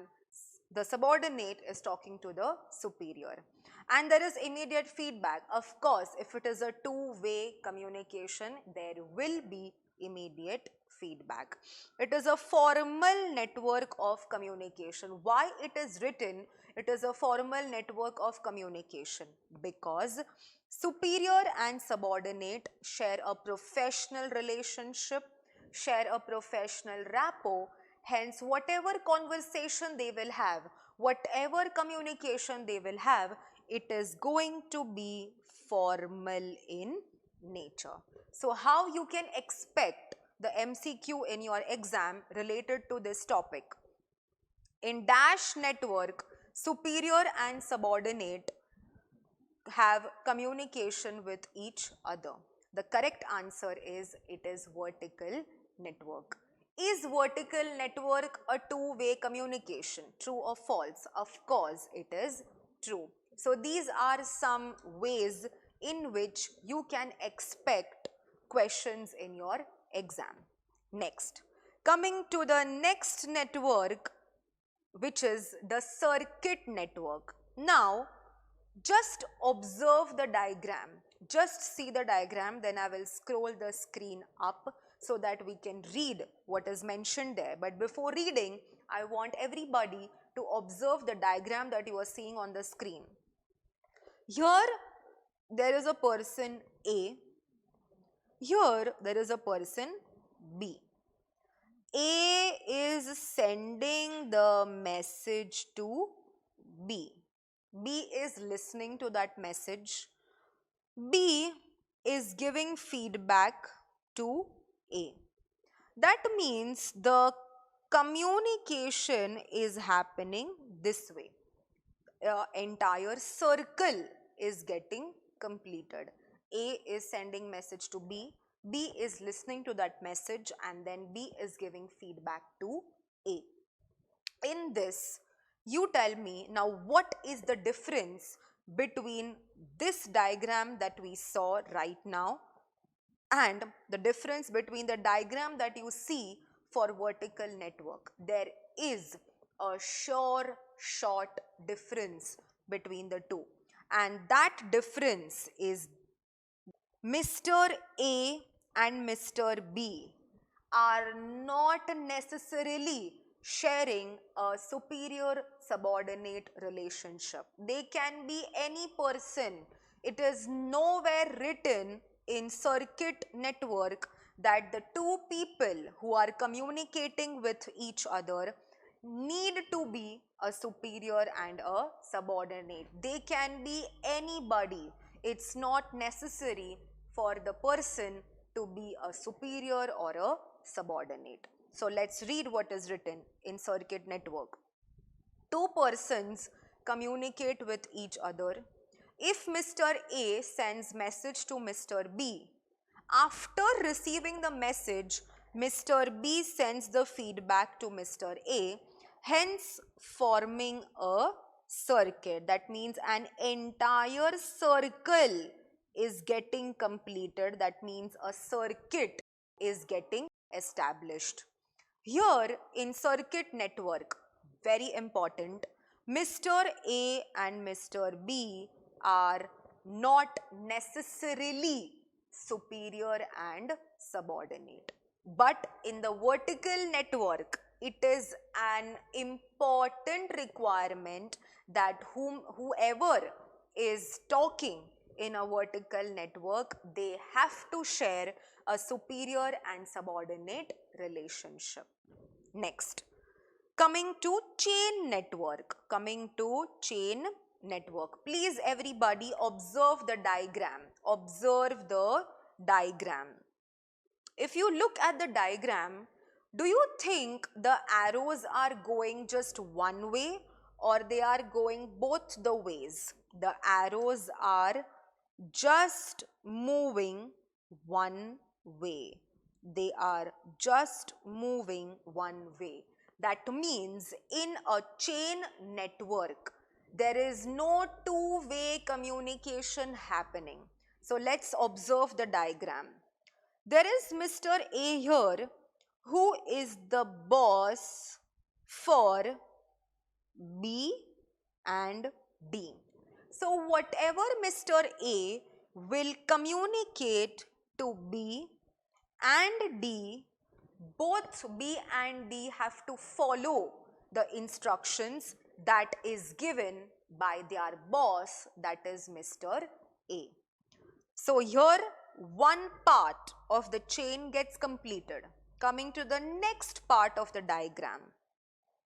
the subordinate is talking to the superior. And there is immediate feedback. Of course, if it is a two-way communication, there will be immediate feedback. It is a formal network of communication. Why it is written, it is a formal network of communication? Because superior and subordinate share a professional relationship, share a professional rapport. Hence, whatever conversation they will have, whatever communication they will have, it is going to be formal in nature. So how you can expect the MCQ in your exam related to this topic? In dash network, superior and subordinate have communication with each other. The correct answer is it is vertical network. Is vertical network a two-way communication? True or false? Of course it is true. So these are some ways in which you can expect questions in your exam. Next, coming to the next network, which is the circuit network. Now just observe the diagram. Just see the diagram, then I will scroll the screen up so that we can read what is mentioned there. But before reading, I want everybody to observe the diagram that you are seeing on the screen. Here there is a person A. Here there is a person B. A is sending the message to B. B is listening to that message. B is giving feedback to A. That means the communication is happening this way. Entire circle is getting completed. A is sending message to B. B is listening to that message and then B is giving feedback to A. In this, you tell me now what is the difference between this diagram that we saw right now and the difference between the diagram that you see for vertical network. There is a sure short difference between the two, and that difference is Mr. A and Mr. B are not necessarily sharing a superior subordinate relationship. They can be any person. It is nowhere written in circuit network that the two people who are communicating with each other need to be a superior and a subordinate. They can be anybody. It's not necessary for the person to be a superior or a subordinate. So let's read what is written in circuit network. Two persons communicate with each other. If Mr. A sends message to Mr. B, after receiving the message, Mr. B sends the feedback to Mr. A, hence forming a circuit. That means an entire circle is getting completed. That means a circuit is getting established. Here in circuit network, very important, Mr. A and Mr. B are not necessarily superior and subordinate. But in the vertical network, it is an important requirement that whoever is talking in a vertical network, they have to share a superior and subordinate relationship. Next, coming to chain network. Please everybody observe the diagram. If you look at the diagram, do you think the arrows are going just one way or they are going both the ways? The arrows are just moving one way. They are just moving one way. That means in a chain network, there is no two-way communication happening. So let's observe the diagram. There is Mr. A here who is the boss for B and D. So whatever Mr. A will communicate to B and D, both B and D have to follow the instructions that is given by their boss, that is Mr. A. So here one part of the chain gets completed. Coming to the next part of the diagram.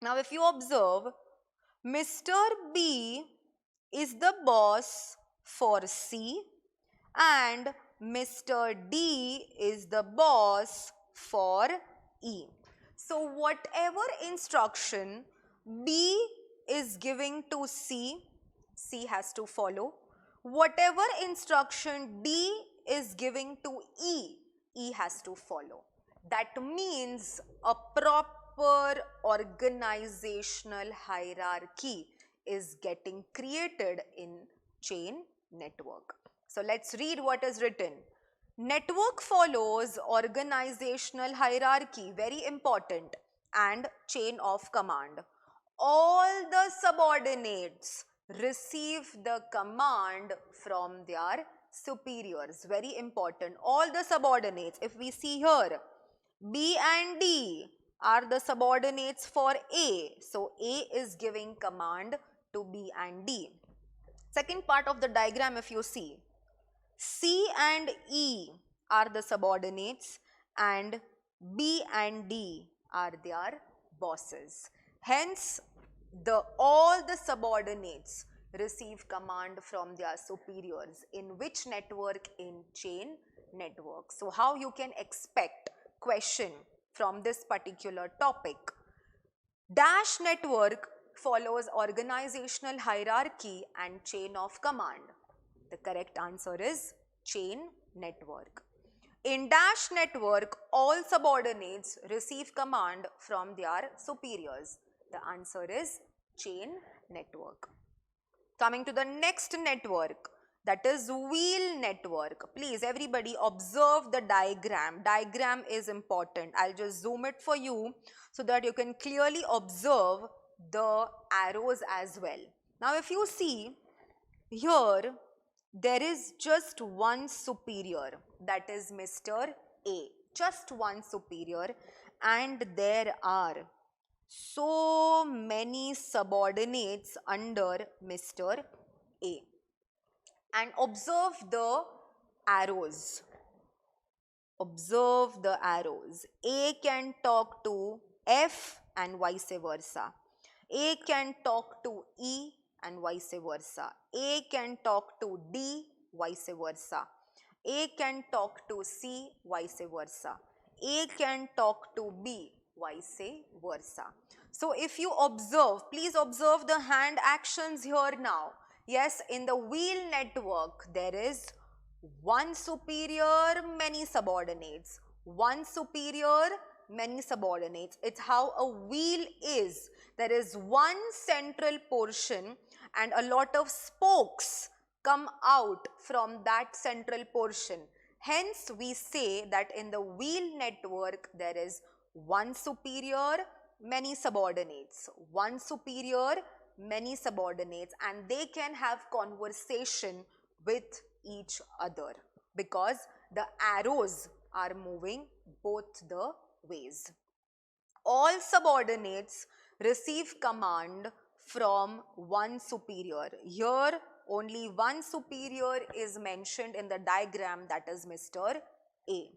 Now if you observe, Mr. B is the boss for C and Mr. D is the boss for E. So whatever instruction B is giving to C, C has to follow. Whatever instruction D is giving to E, E has to follow. That means a proper organizational hierarchy is getting created in chain network. So let's read what is written. Network follows organizational hierarchy, very important, and chain of command. All the subordinates receive the command from their superiors, very important. All the subordinates, if we see here, B and D are the subordinates for A. So A is giving command to B and D. Second part of the diagram, if you see, C and E are the subordinates and B and D are their bosses. Hence, all the subordinates receive command from their superiors. In which network? In chain network. So how you can expect question from this particular topic? Dash network follows organizational hierarchy and chain of command. The correct answer is chain network. In dash network, all subordinates receive command from their superiors. The answer is chain network. Coming to the next network, that is wheel network. Please everybody observe the diagram. Diagram is important. I'll just zoom it for you so that you can clearly observe the arrows as well. Now if you see here, there is just one superior, that is Mr. A. Just one superior, and there are so many subordinates under Mr. A. And observe the arrows. Observe the arrows. A can talk to F and vice versa. A can talk to E and vice versa. A can talk to D, vice versa. A can talk to C, vice versa. A can talk to B, vice versa. So if you observe, please observe the hand actions here now. Yes, in the wheel network, there is one superior, many subordinates. One superior, many subordinates. It's how a wheel is. There is one central portion and a lot of spokes come out from that central portion. Hence, we say that in the wheel network, there is one superior, many subordinates. One superior, many subordinates, and they can have conversation with each other because the arrows are moving both the ways. All subordinates receive command from one superior. Here only one superior is mentioned in the diagram, that is Mr. A.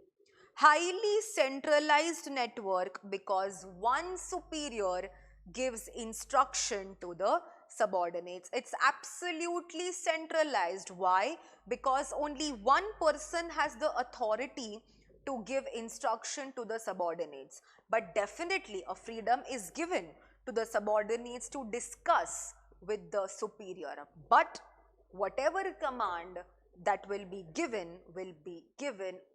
Highly centralized network because one superior gives instruction to the subordinates. It's absolutely centralized. Why? Because only one person has the authority to give instruction to the subordinates. But definitely a freedom is given to the subordinates to discuss with the superior. But whatever command that will be given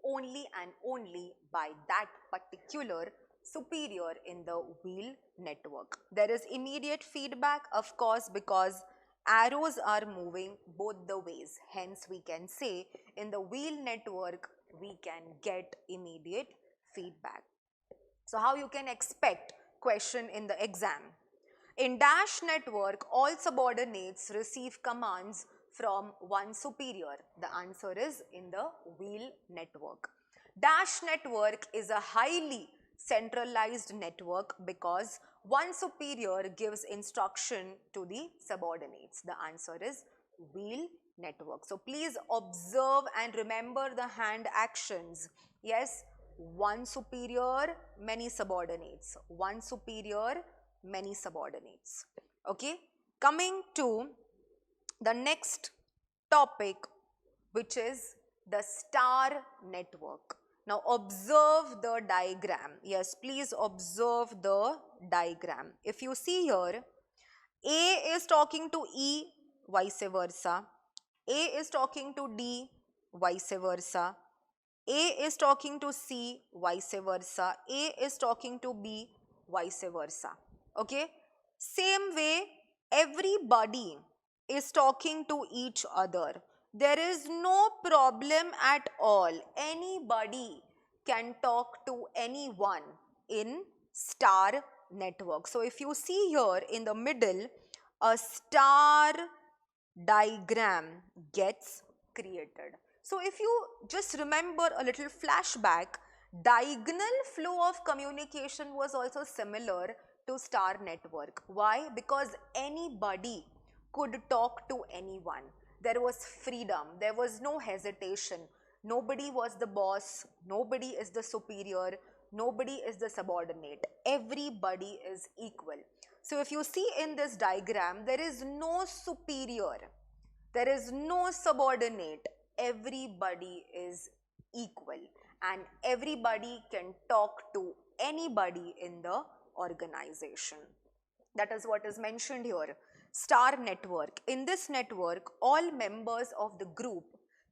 only and only by that particular superior in the wheel network. There is immediate feedback, of course, because arrows are moving both the ways. Hence, we can say in the wheel network, we can get immediate feedback. So, how you can expect question in the exam? In dash network, all subordinates receive commands from one superior. The answer is in the wheel network. Dash network is a highly centralized network because one superior gives instruction to the subordinates. The answer is wheel network. So please observe and remember the hand actions. Yes, one superior, many subordinates. One superior, many subordinates. Okay, coming to the next topic, which is the star network. Now observe the diagram. Yes, please observe the diagram. If you see here, A is talking to E, vice versa. A is talking to D, vice versa. A is talking to C, vice versa. A is talking to B, vice versa. Okay? Same way, everybody is talking to each other. There is no problem at all. Anybody can talk to anyone in star network. So if you see here in the middle, a star diagram gets created. So if you just remember a little flashback, diagonal flow of communication was also similar to star network. Why? Because anybody could talk to anyone. There was freedom, there was no hesitation. Nobody was the boss, nobody is the superior, nobody is the subordinate. Everybody is equal. So if you see in this diagram, there is no superior, there is no subordinate. Everybody is equal and everybody can talk to anybody in the organization. That is what is mentioned here. Star network. In this network, all members of the group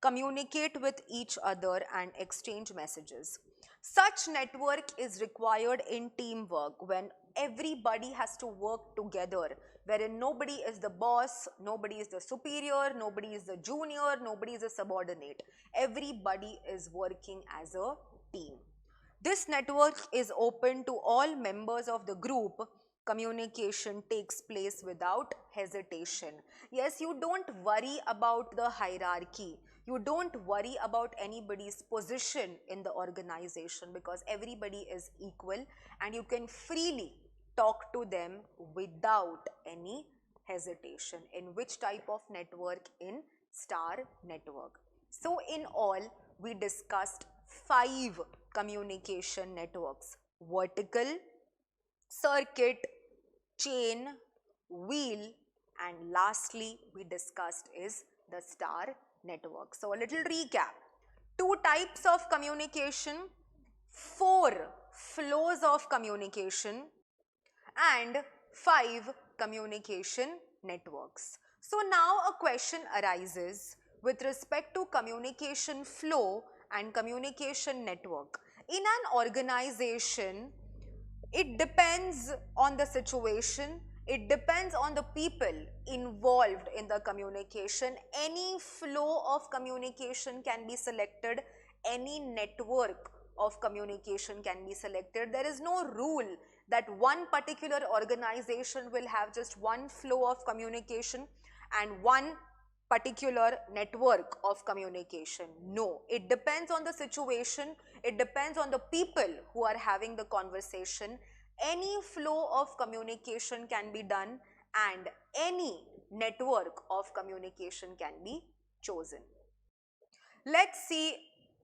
communicate with each other and exchange messages. Such network is required in teamwork when everybody has to work together, wherein nobody is the boss, nobody is the superior, nobody is the junior, nobody is a subordinate. Everybody is working as a team. This network is open to all members of the group. Communication takes place without hesitation. Yes, you don't worry about the hierarchy. You don't worry about anybody's position in the organization because everybody is equal and you can freely talk to them without any hesitation. In which type of network? In star network. So in all, we discussed 5 communication networks: vertical, circuit, chain, wheel, and lastly we discussed is the star network. So a little recap. 2 types of communication, 4 flows of communication, and 5 communication networks. So now a question arises with respect to communication flow and communication network. In an organization, it depends on the situation, it depends on the people involved in the communication. Any flow of communication can be selected, any network of communication can be selected. There is no rule that one particular organization will have just one flow of communication and one particular network of communication. No, it depends on the situation, it depends on the people who are having the conversation. Any flow of communication can be done and any network of communication can be chosen. Let's see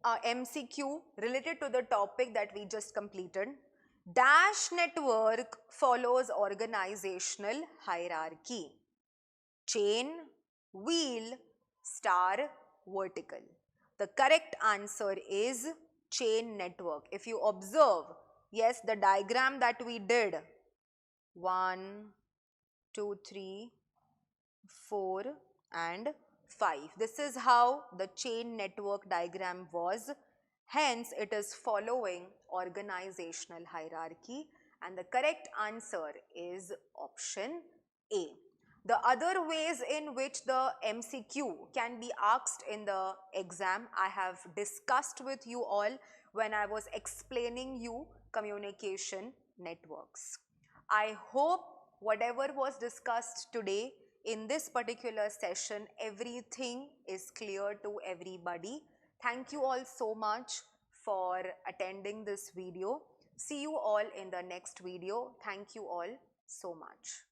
a MCQ related to the topic that we just completed. Dash network follows organizational hierarchy. Chain, wheel, star, vertical. The correct answer is chain network. If you observe, yes, the diagram that we did, 1, 2, 3, 4 and 5. This is how the chain network diagram was. Hence, it is following organizational hierarchy and the correct answer is option A. The other ways in which the MCQ can be asked in the exam, I have discussed with you all when I was explaining you communication networks. I hope whatever was discussed today in this particular session, everything is clear to everybody. Thank you all so much for attending this video. See you all in the next video. Thank you all so much.